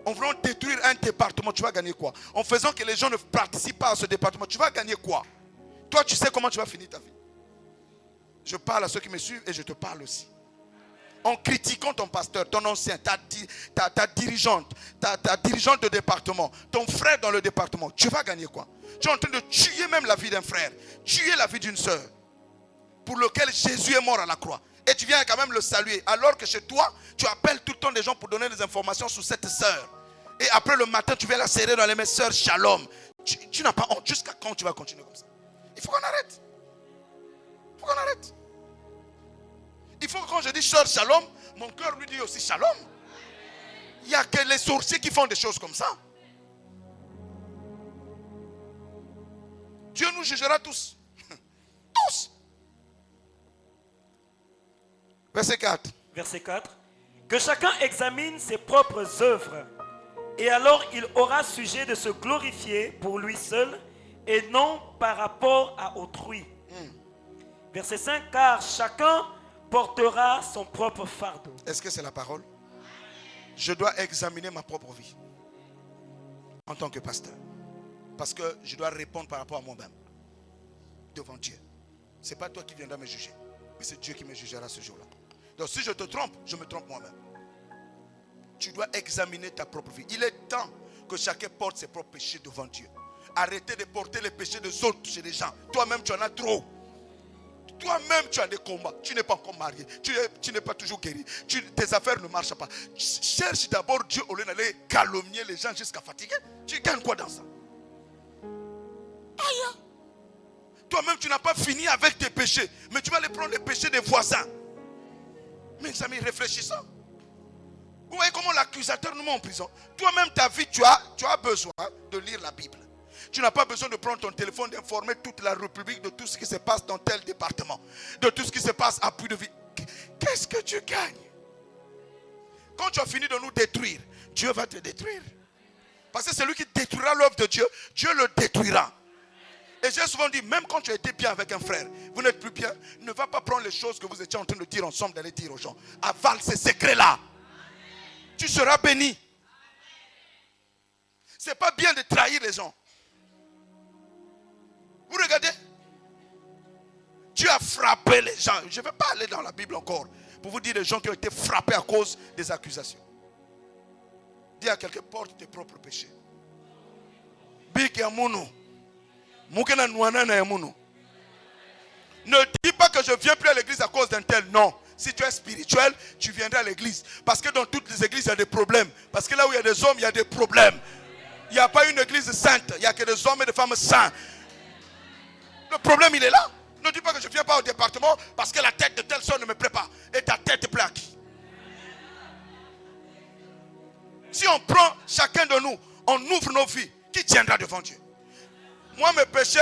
En voulant détruire un département, tu vas gagner quoi? En faisant que les gens ne participent pas à ce département, tu vas gagner quoi? Toi, tu sais comment tu vas finir ta vie. Je parle à ceux qui me suivent et je te parle aussi. En critiquant ton pasteur, ton ancien, ta dirigeante, ta dirigeante de département, ton frère dans le département, tu vas gagner quoi? Tu es en train de tuer même la vie d'un frère, tuer la vie d'une soeur, pour lequel Jésus est mort à la croix. Et tu viens quand même le saluer, alors que chez toi, tu appelles tout le temps des gens pour donner des informations sur cette sœur. Et après le matin, tu viens la serrer dans les mains, sœur Shalom. Tu n'as pas honte. Jusqu'à quand tu vas continuer comme ça? Il faut qu'on arrête. Il faut qu'on arrête. Il faut que quand je dis sœur Shalom, mon cœur lui dit aussi Shalom. Il n'y a que les sorciers qui font des choses comme ça. Dieu nous jugera tous. Tous. Verset 4. verset 4, que chacun examine ses propres œuvres, et alors il aura sujet de se glorifier pour lui seul et non par rapport à autrui. Verset 5, car chacun portera son propre fardeau. Est-ce que c'est la parole? Je dois examiner ma propre vie en tant que pasteur. Parce que je dois répondre par rapport à moi-même devant Dieu. Ce n'est pas toi qui viendras me juger, mais c'est Dieu qui me jugera ce jour-là. Donc si je te trompe, je me trompe moi-même. Tu dois examiner ta propre vie. Il est temps que chacun porte ses propres péchés devant Dieu. Arrêtez de porter les péchés des autres chez les gens. Toi-même, tu en as trop. Toi-même, tu as des combats. Tu n'es pas encore marié. Tu n'es pas toujours guéri. Tes affaires ne marchent pas. Cherche d'abord Dieu au lieu d'aller calomnier les gens jusqu'à fatiguer. Tu gagnes quoi dans ça? Aïe. Toi-même, tu n'as pas fini avec tes péchés. Mais tu vas aller prendre les péchés des voisins. Mes amis, réfléchissons. Vous voyez comment l'accusateur nous met en prison. Toi-même, ta vie, tu as besoin de lire la Bible. Tu n'as pas besoin de prendre ton téléphone, d'informer toute la République de tout ce qui se passe dans tel département, de tout ce qui se passe à Puy-de-Vie. Qu'est-ce que tu gagnes? Quand tu as fini de nous détruire, Dieu va te détruire. Parce que celui qui détruira l'œuvre de Dieu, Dieu le détruira. Et j'ai souvent dit, même quand tu as été bien avec un frère, vous n'êtes plus bien, ne va pas prendre les choses que vous étiez en train de dire ensemble, d'aller dire aux gens. Avale ces secrets-là. Tu seras béni. Ce n'est pas bien de trahir les gens. Vous regardez, Dieu a frappé les gens. Je ne vais pas aller dans la Bible encore pour vous dire des gens qui ont été frappés à cause des accusations. Dis à quelqu'un, porte tes propres péchés. Ne dis pas que je ne viens plus à l'église à cause d'un tel. Non. Si tu es spirituel, tu viendras à l'église. Parce que dans toutes les églises, il y a des problèmes. Parce que là où il y a des hommes, il y a des problèmes. Il n'y a pas une église sainte. Il n'y a que des hommes et des femmes saints. Le problème, il est là. Ne dis pas que je ne viens pas au département parce que la tête de telle soeur ne me plaît pas. Et ta tête plaît à qui? Si on prend chacun de nous, on ouvre nos vies, qui tiendra devant Dieu? Moi, mes péchés,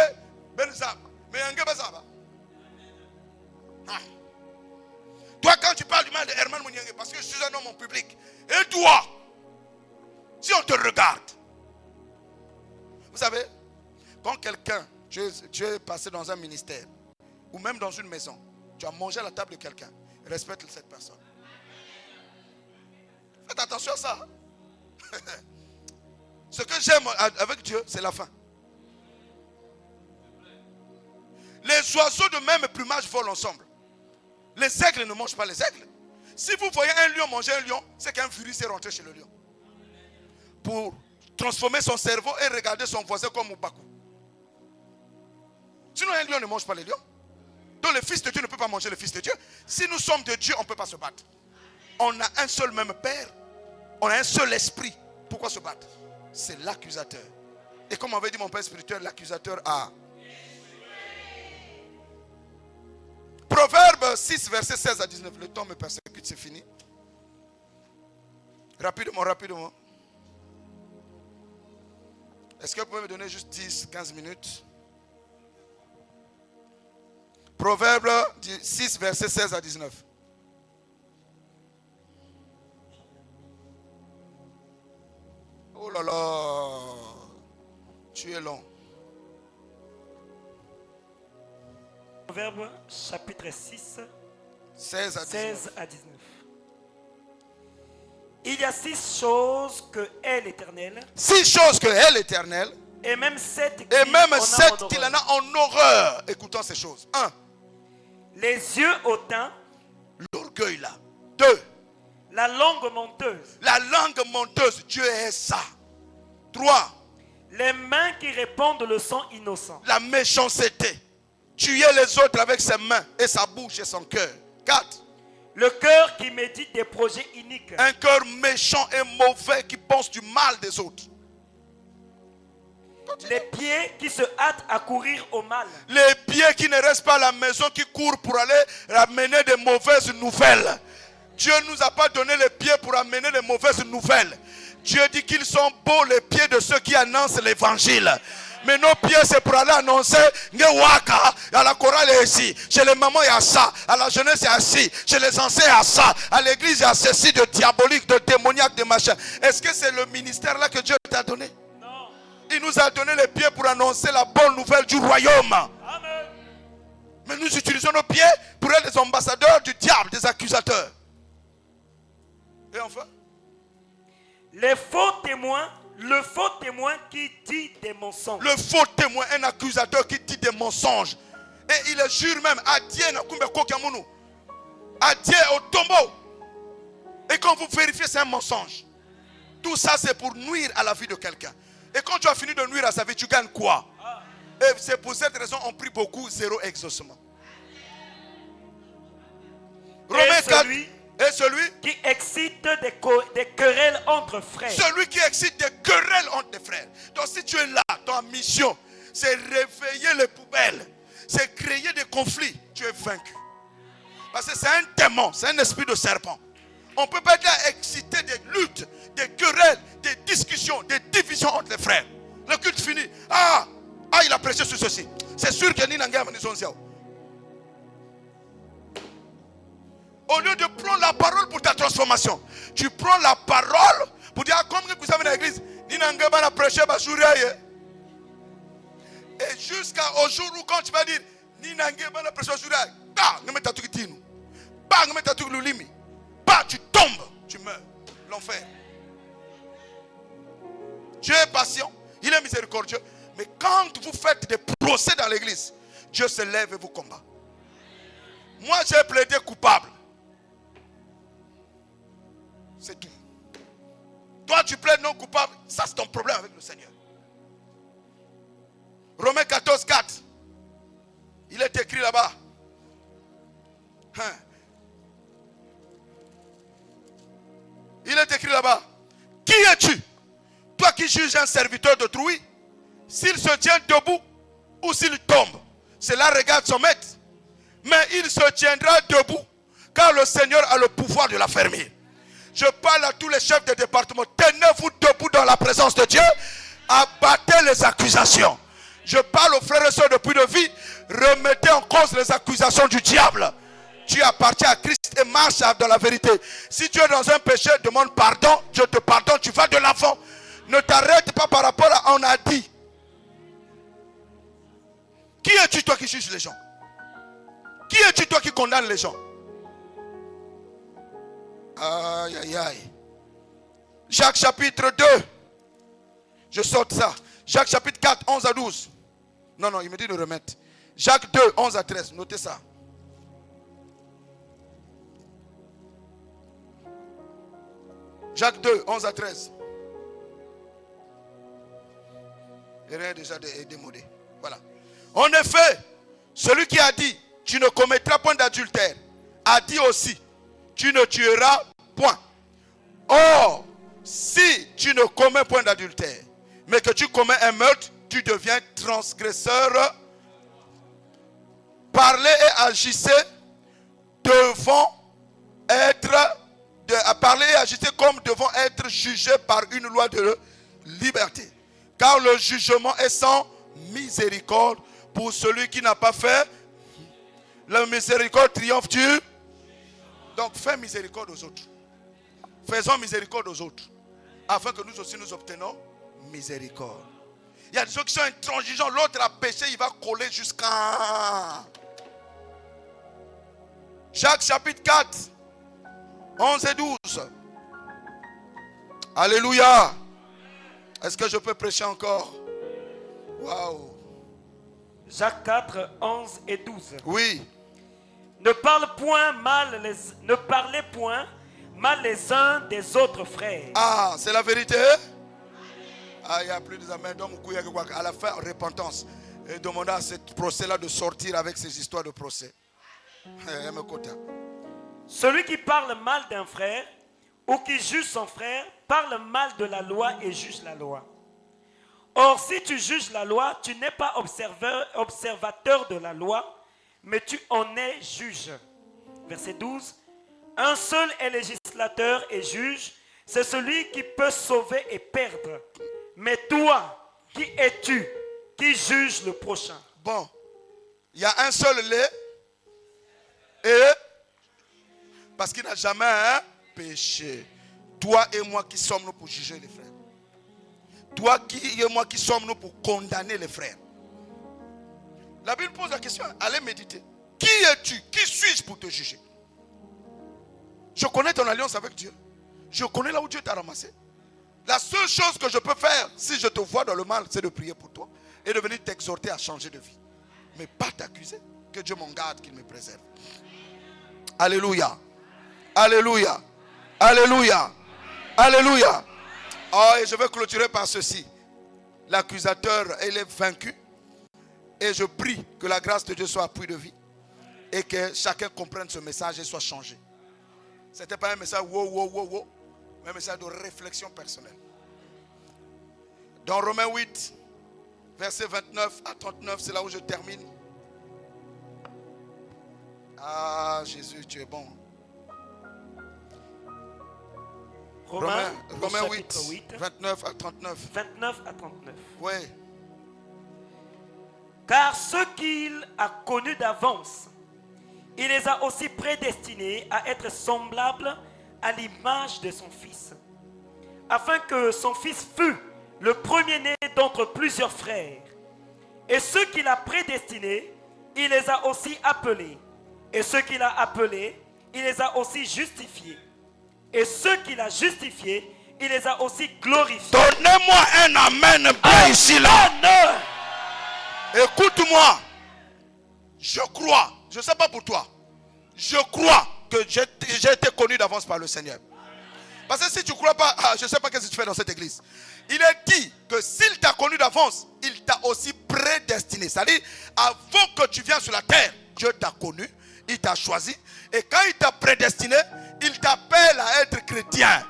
toi, quand tu parles du mal de Herman Mouniengue, parce que je suis un homme en public, et toi, si on te regarde, vous savez, quand quelqu'un, tu es passé dans un ministère, ou même dans une maison, tu as mangé à la table de quelqu'un, respecte cette personne. Faites attention à ça. Ce que j'aime avec Dieu, c'est la fin. Les oiseaux de même plumage volent ensemble. Les aigles ne mangent pas les aigles. Si vous voyez un lion manger un lion, c'est qu'un furie s'est rentré chez le lion. Pour transformer son cerveau et regarder son voisin comme Moubakou. Sinon un lion ne mange pas les lions. Donc le fils de Dieu ne peut pas manger le fils de Dieu. Si nous sommes de Dieu, on ne peut pas se battre. On a un seul même Père. On a un seul esprit. Pourquoi se battre? C'est l'accusateur. Et comme avait dit mon père spirituel, l'accusateur a... Proverbe 6, verset 16 à 19. Le temps me persécute, c'est fini. Rapidement, rapidement. Est-ce que vous pouvez me donner juste 10, 15 minutes? Proverbe 6, verset 16 à 19. Oh là là, tu es long. Proverbe chapitre 6, 16 à 19. Il y a 6 choses que est l'Éternel. 6 choses que est l'Éternel. Et même 7 qu'il en a en horreur. Écoutons ces choses. 1. Les yeux hautains. L'orgueil là. 2. La langue menteuse. La langue menteuse. Dieu est ça. 3. Les mains qui répandent le sang innocent. La méchanceté. Tuer les autres avec ses mains et sa bouche et son cœur. 4. Le cœur qui médite des projets iniques. Un cœur méchant et mauvais qui pense du mal des autres. Les pieds qui se hâtent à courir au mal. Les pieds qui ne restent pas à la maison, qui courent pour aller ramener des mauvaises nouvelles. Dieu ne nous a pas donné les pieds pour amener les mauvaises nouvelles. Dieu dit qu'ils sont beaux les pieds de ceux qui annoncent l'évangile. Mais nos pieds, c'est pour aller annoncer Ngewaka. À la chorale, il y a ici. Chez les mamans, il y a ça. À la jeunesse, il y a ci. Chez les anciens, il y a ça. À l'église, il y a ceci de diabolique, de démoniaque, de machin. Est-ce que c'est le ministère là que Dieu t'a donné? Non. Il nous a donné les pieds pour annoncer la bonne nouvelle du royaume. Amen. Mais nous utilisons nos pieds pour être des ambassadeurs du diable, des accusateurs. Et enfin, Le faux témoin qui dit des mensonges. le faux témoin, un accusateur qui dit des mensonges. Et il jure même à Dieu, à Dieu au tombeau. Et quand vous vérifiez, c'est un mensonge. Tout ça, c'est pour nuire à la vie de quelqu'un. Et quand tu as fini de nuire à sa vie, tu gagnes quoi? Et c'est pour cette raison qu'on prie beaucoup, zéro exaucement. Romains 4. Et celui qui excite des querelles entre frères. Celui qui excite des querelles entre des frères. Donc si tu es là, ta mission, c'est réveiller les poubelles. C'est créer des conflits. Tu es vaincu. Parce que c'est un démon, c'est un esprit de serpent. On ne peut pas exciter des luttes, des querelles, des discussions, des divisions entre les frères. Le culte finit. Ah, il a prêché sur ceci. C'est sûr que Ninanga Manisonziao. Au lieu de prendre la parole pour ta transformation, tu prends la parole pour dire, comme vous savez dans l'église, Ninanga a prêché Basuriaye. Et jusqu'au jour où quand tu vas dire, Ninanga a prêché Basuriaye, bah, ne mettez pas tout kitinu. Bah, ne mettez pas tout l'ulimi. Bah, tu tombes, tu meurs. L'enfer. Dieu est patient, il est miséricordieux. Mais quand vous faites des procès dans l'église, Dieu se lève et vous combat. Moi, j'ai plaidé coupable. C'est tout. Toi, tu plaides non coupable. Ça, c'est ton problème avec le Seigneur. Romains 14, 4. Il est écrit là-bas. Il est écrit là-bas. Qui es-tu? Toi qui juges un serviteur d'autrui, s'il se tient debout ou s'il tombe, cela regarde son maître. Mais il se tiendra debout, car le Seigneur a le pouvoir de l'affermir. Je parle à tous les chefs de département. Tenez-vous debout dans la présence de Dieu. Abattez les accusations. Je parle aux frères et sœurs de Puits de Vie. Remettez en cause les accusations du diable. Tu appartiens à Christ et marche dans la vérité. Si tu es dans un péché, demande pardon. Dieu te pardonne. Tu vas de l'avant. Ne t'arrête pas par rapport à on a dit. Qui es-tu toi qui juges les gens? Qui es-tu toi qui condamne les gens? Aïe, aïe, aïe. Jacques chapitre 2. Je saute ça. Jacques chapitre 4, 11 à 12. Non, il me dit de remettre. Jacques 2, 11 à 13. Notez ça. Jacques 2, 11 à 13. Et rien déjà démodé. Voilà. En effet, celui qui a dit, tu ne commettras point d'adultère, a dit aussi, tu ne tueras point. Or, si tu ne commets point d'adultère, mais que tu commets un meurtre, tu deviens transgresseur. Parlez et agissez devant être, parlez et agissez comme devant être jugés par une loi de liberté. Car le jugement est sans miséricorde pour celui qui n'a pas fait. La miséricorde triomphe-tu? Donc fais miséricorde aux autres. Faisons miséricorde aux autres. Afin que nous aussi nous obtenons miséricorde. Il y a des gens qui sont intransigeants. L'autre a péché, il va coller jusqu'à... Jacques chapitre 4, 11 et 12. Alléluia. Est-ce que je peux prêcher encore? Waouh. Jacques 4, 11 et 12. Oui. Ne parlez point mal les uns des autres frères. Ah, c'est la vérité. Ah, il n'y a plus de amen. Donc, à la fin, repentance. Et demander à ce procès-là de sortir avec ces histoires de procès. Celui qui parle mal d'un frère ou qui juge son frère parle mal de la loi et juge la loi. Or, si tu juges la loi, tu n'es pas observateur de la loi, mais tu en es juge. Verset 12. Un seul est législateur et juge, c'est celui qui peut sauver et perdre. Mais toi, qui es-tu qui juge le prochain. Bon, il y a un seul lait et parce qu'il n'a jamais péché. Toi et moi qui sommes nous pour juger les frères. Toi et moi qui sommes nous pour condamner les frères. La Bible pose la question, allez méditer. Qui es-tu? Qui suis-je pour te juger? Je connais ton alliance avec Dieu. Je connais là où Dieu t'a ramassé. La seule chose que je peux faire si je te vois dans le mal, c'est de prier pour toi et de venir t'exhorter à changer de vie. Mais pas t'accuser. Que Dieu m'en garde, qu'il me préserve. Alléluia. Alléluia. Alléluia. Alléluia. Oh, et je vais clôturer par ceci. L'accusateur, il est vaincu. Et je prie que la grâce de Dieu soit appui de vie. Et que chacun comprenne ce message et soit changé. Ce n'était pas un message wow, mais un message de réflexion personnelle. Dans Romains 8, versets 29 à 39, c'est là où je termine. Ah, Jésus, tu es bon. Romains 8, 29 à 39. 29 à 39. Oui. Car ceux qu'il a connus d'avance, il les a aussi prédestinés à être semblables à l'image de son Fils, afin que son Fils fût le premier-né d'entre plusieurs frères. Et ceux qu'il a prédestinés, il les a aussi appelés. Et ceux qu'il a appelés, il les a aussi justifiés. Et ceux qu'il a justifiés, il les a aussi glorifiés. Donnez-moi un amen bien ici là. Écoute-moi. Je crois, je ne sais pas pour toi, je crois que j'ai été connu d'avance par le Seigneur. Parce que si tu ne crois pas, je ne sais pas ce que tu fais dans cette église. Il est dit que s'il t'a connu d'avance, il t'a aussi prédestiné. C'est-à-dire, avant que tu viennes sur la terre, Dieu t'a connu, il t'a choisi. Et quand il t'a prédestiné, il t'appelle à être chrétien.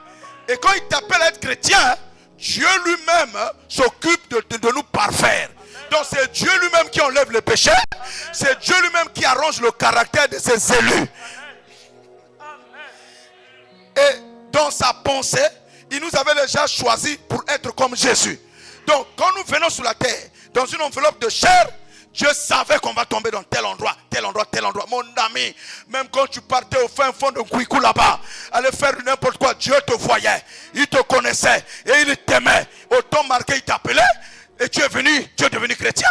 Et quand il t'appelle à être chrétien, Dieu lui-même s'occupe de nous parfaire. Donc c'est Dieu lui-même qui enlève le péché. C'est Dieu lui-même qui arrange le caractère de ses élus. Et dans sa pensée, il nous avait déjà choisi pour être comme Jésus. Donc quand nous venons sur la terre, dans une enveloppe de chair, Dieu savait qu'on va tomber dans tel endroit, tel endroit, tel endroit. Mon ami, même quand tu partais au fin fond de Kouikou là-bas, aller faire n'importe quoi, Dieu te voyait, il te connaissait et il t'aimait. Au temps marqué, il t'appelait et tu es devenu chrétien.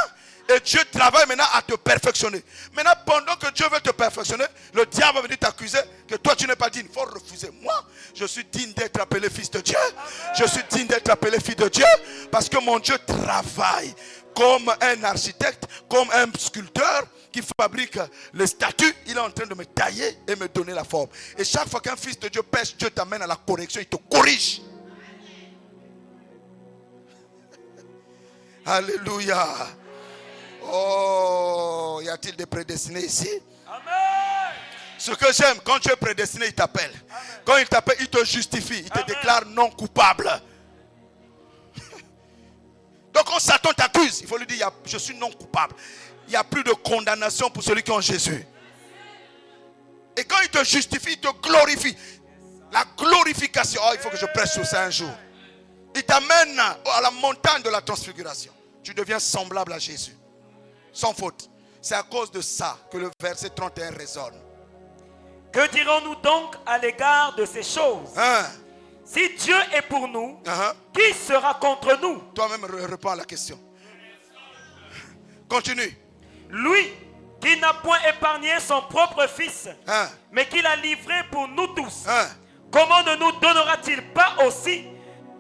Et Dieu travaille maintenant à te perfectionner. Maintenant, pendant que Dieu veut te perfectionner, le diable va venir t'accuser que toi tu n'es pas digne. Il faut refuser. Moi, je suis digne d'être appelé fils de Dieu. Je suis digne d'être appelé fille de Dieu. Parce que mon Dieu travaille comme un architecte, comme un sculpteur qui fabrique les statues. Il est en train de me tailler et me donner la forme. Et chaque fois qu'un fils de Dieu pêche, Dieu t'amène à la correction. Il te corrige. Alléluia. Oh, y a-t-il des prédestinés ici? Amen. Ce que j'aime, quand tu es prédestiné, il t'appelle. Quand il t'appelle, il te justifie. Il te déclare non coupable. Donc quand Satan t'accuse, il faut lui dire, je suis non coupable. Il n'y a plus de condamnation pour celui qui est en Jésus. Et quand il te justifie, il te glorifie. La glorification, il faut que je prêche sur ça un jour. Il t'amène à la montagne de la transfiguration. Tu deviens semblable à Jésus. Sans faute. C'est à cause de ça que le verset 31 résonne. Que dirons-nous donc à l'égard de ces choses? Si Dieu est pour nous, qui sera contre nous? Toi-même réponds à la question. Continue. Lui qui n'a point épargné son propre fils, mais qui l'a livré pour nous tous, comment ne nous donnera-t-il pas aussi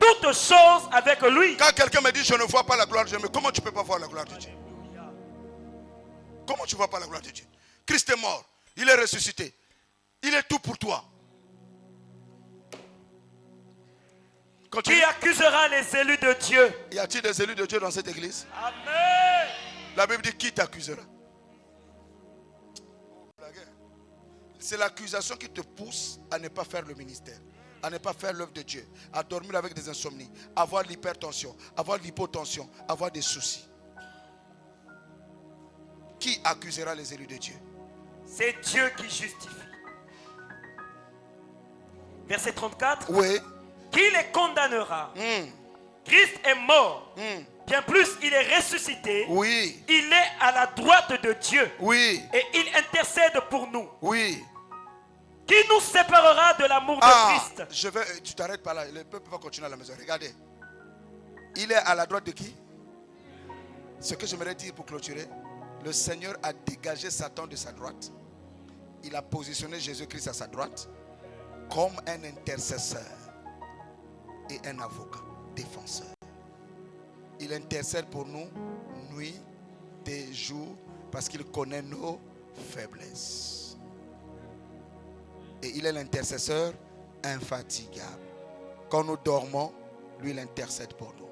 toutes choses avec lui? Quand quelqu'un me dit je ne vois pas la gloire de Dieu, mais comment tu ne peux pas voir la gloire de Dieu? Comment tu ne vois pas la gloire de Dieu? Christ est mort, il est ressuscité, il est tout pour toi. Continue. Qui accusera les élus de Dieu? Y a-t-il des élus de Dieu dans cette église? Amen. La Bible dit qui t'accusera? C'est l'accusation qui te pousse à ne pas faire le ministère, à ne pas faire l'œuvre de Dieu, à dormir avec des insomnies, avoir l'hypertension, avoir l'hypotension, avoir des soucis. Qui accusera les élus de Dieu? C'est Dieu qui justifie. Verset 34. Oui. Qui les condamnera? Christ est mort. Bien plus, il est ressuscité. Oui. Il est à la droite de Dieu. Oui. Et il intercède pour nous. Oui. Qui nous séparera de l'amour de Christ? Tu t'arrêtes pas là. Le peuple va continuer à la maison. Regardez. Il est à la droite de qui? Ce que j'aimerais dire pour clôturer. Le Seigneur a dégagé Satan de sa droite. Il a positionné Jésus-Christ à sa droite comme un intercesseur et un avocat, défenseur. Il intercède pour nous nuit et jour parce qu'il connaît nos faiblesses. Et il est l'intercesseur infatigable. Quand nous dormons, lui il intercède pour nous.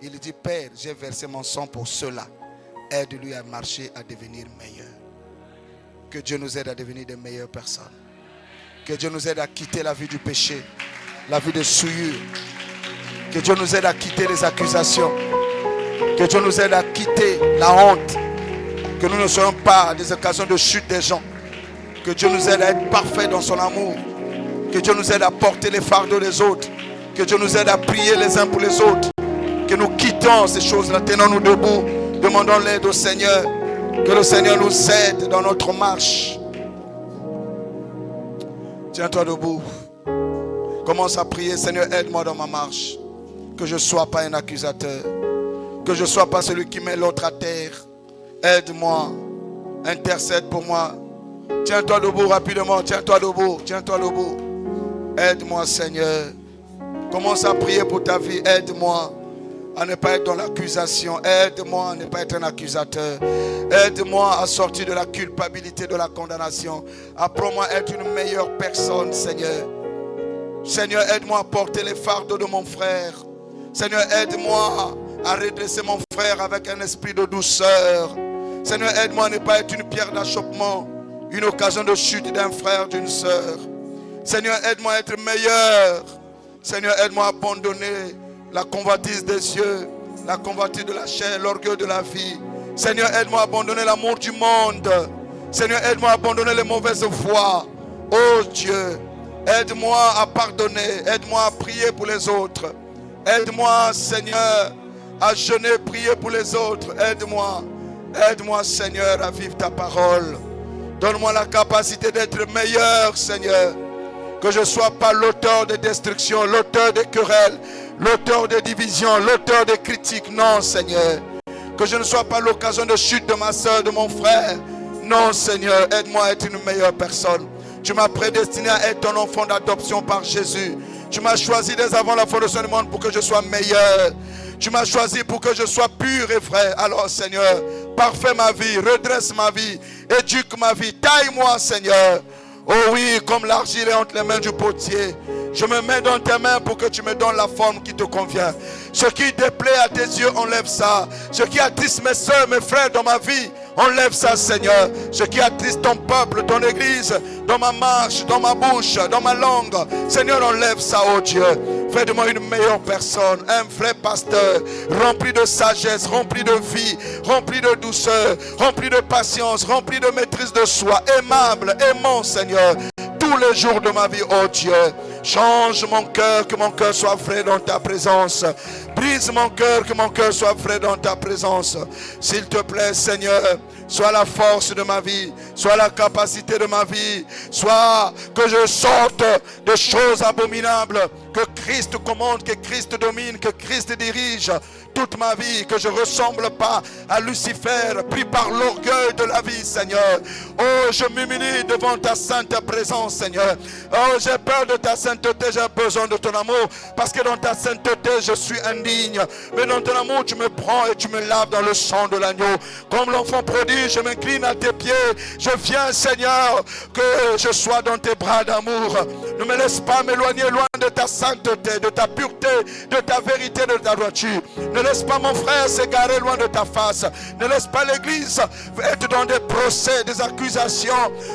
Il dit: Père, j'ai versé mon sang pour cela. Aide-lui à marcher, à devenir meilleur. Que Dieu nous aide à devenir de meilleures personnes. Que Dieu nous aide à quitter la vie du péché, la vie de souillure. Que Dieu nous aide à quitter les accusations. Que Dieu nous aide à quitter la honte. Que nous ne soyons pas des occasions de chute des gens. Que Dieu nous aide à être parfaits dans son amour. Que Dieu nous aide à porter les fardeaux des autres. Que Dieu nous aide à prier les uns pour les autres. Que nous quittons ces choses-là, tenons-nous debout. Demandons l'aide au Seigneur. Que le Seigneur nous aide dans notre marche. Tiens-toi debout. Commence à prier: Seigneur, aide-moi dans ma marche. Que je ne sois pas un accusateur. Que je ne sois pas celui qui met l'autre à terre. Aide-moi. Intercède pour moi. Tiens-toi debout rapidement. Tiens-toi debout. Tiens-toi debout. Aide-moi, Seigneur. Commence à prier pour ta vie. Aide-moi à ne pas être dans l'accusation. Aide-moi à ne pas être un accusateur. Aide-moi à sortir de la culpabilité, de la condamnation. Apprends-moi à être une meilleure personne, Seigneur. Seigneur, aide-moi à porter les fardeaux de mon frère. Seigneur, aide-moi à redresser mon frère avec un esprit de douceur. Seigneur, aide-moi à ne pas être une pierre d'achoppement, une occasion de chute d'un frère, d'une sœur. Seigneur, aide-moi à être meilleur. Seigneur, aide-moi à abandonner la convoitise des yeux, la convoitise de la chair, l'orgueil de la vie. Seigneur, aide-moi à abandonner l'amour du monde. Seigneur, aide-moi à abandonner les mauvaises voies. Oh Dieu, aide-moi à pardonner. Aide-moi à prier pour les autres. Aide-moi, Seigneur, à jeûner, prier pour les autres. Aide-moi. Aide-moi, Seigneur, à vivre ta parole. Donne-moi la capacité d'être meilleur, Seigneur. Que je ne sois pas l'auteur de destruction, l'auteur de querelles, l'auteur de divisions, l'auteur de critiques. Non, Seigneur. Que je ne sois pas l'occasion de chute de ma soeur, de mon frère. Non, Seigneur, aide-moi à être une meilleure personne. Tu m'as prédestiné à être ton enfant d'adoption par Jésus. Tu m'as choisi dès avant la fondation du monde pour que je sois meilleur. Tu m'as choisi pour que je sois pur et vrai. Alors, Seigneur, parfait ma vie, redresse ma vie, éduque ma vie, taille-moi, Seigneur. Oh oui, comme l'argile est entre les mains du potier, je me mets dans tes mains pour que tu me donnes la forme qui te convient. Ce qui déplaît à tes yeux, enlève ça. Ce qui attriste mes soeurs, mes frères dans ma vie, enlève ça, Seigneur. Ce qui attriste ton peuple, ton église, dans ma marche, dans ma bouche, dans ma langue, Seigneur, enlève ça, oh Dieu. Fais de moi une meilleure personne, un vrai pasteur, rempli de sagesse, rempli de vie, rempli de douceur, rempli de patience, rempli de maîtrise de soi, aimable, aimant, Seigneur, tous les jours de ma vie, oh Dieu. Change mon cœur, que mon cœur soit frais dans ta présence. Brise mon cœur, que mon cœur soit frais dans ta présence. S'il te plaît, Seigneur, sois la force de ma vie, sois la capacité de ma vie, soit que je sorte de choses abominables, que Christ commande, que Christ domine, que Christ dirige toute ma vie, que je ne ressemble pas à Lucifer, pris par l'orgueil de la vie, Seigneur. Oh, je m'humilie devant ta sainte présence, Seigneur. Oh, j'ai peur de ta sainteté, j'ai besoin de ton amour, parce que dans ta sainteté, je suis indigne. Mais dans ton amour, tu me prends et tu me laves dans le sang de l'agneau. Comme l'enfant prodigue, je m'incline à tes pieds. Je viens, Seigneur, que je sois dans tes bras d'amour. Ne me laisse pas m'éloigner loin de ta sainteté, de ta pureté, de ta vérité, de ta droiture. Ne laisse pas mon frère s'égarer loin de ta face. Ne laisse pas l'église être dans des procès, des accusations,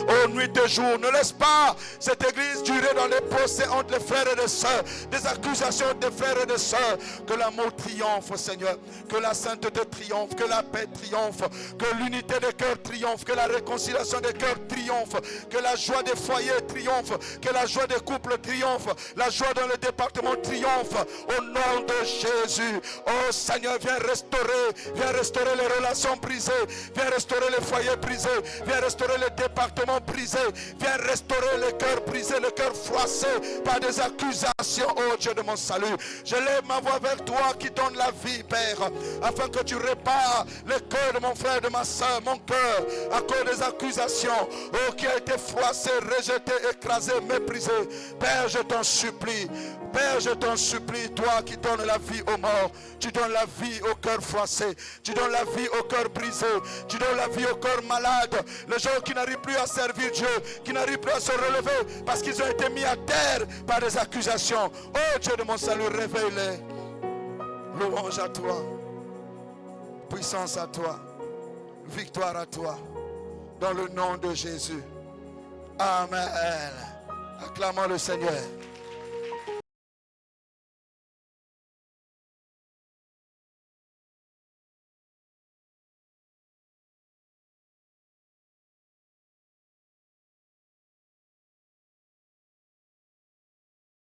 aux nuits et jours. Ne laisse pas cette église durer dans des procès entre les frères et les sœurs, des accusations des frères et des sœurs. Que l'amour triomphe, Seigneur. Que la sainteté triomphe, que la paix triomphe, que l'unité des cœurs triomphe, que la réconciliation des cœurs triomphe, que la joie des foyers triomphe, que la joie des couples triomphe, la joie dans le département triomphe. Au nom de Jésus. Oh Seigneur, viens restaurer les relations brisées, viens restaurer les foyers brisés, viens restaurer les départements brisés, viens restaurer les cœurs brisés, le cœur froissé par des accusations. Oh Dieu de mon salut, je lève ma voix vers toi qui donne la vie, Père, afin que tu répares le cœur de mon frère, de ma soeur, mon cœur, à cause des accusations, oh, qui a été froissé, rejeté, écrasé, méprisé. Père, je t'en supplie. Père, je t'en supplie, toi qui donnes la vie aux morts, tu donnes la vie au cœur froissé, tu donnes la vie au cœur brisé, tu donnes la vie au cœur malade, les gens qui n'arrivent plus à servir Dieu, qui n'arrivent plus à se relever parce qu'ils ont été mis à terre par des accusations. Oh Dieu de mon salut, réveille-les. Louange à toi, puissance à toi, victoire à toi, dans le nom de Jésus. Amen. Acclamons le Seigneur.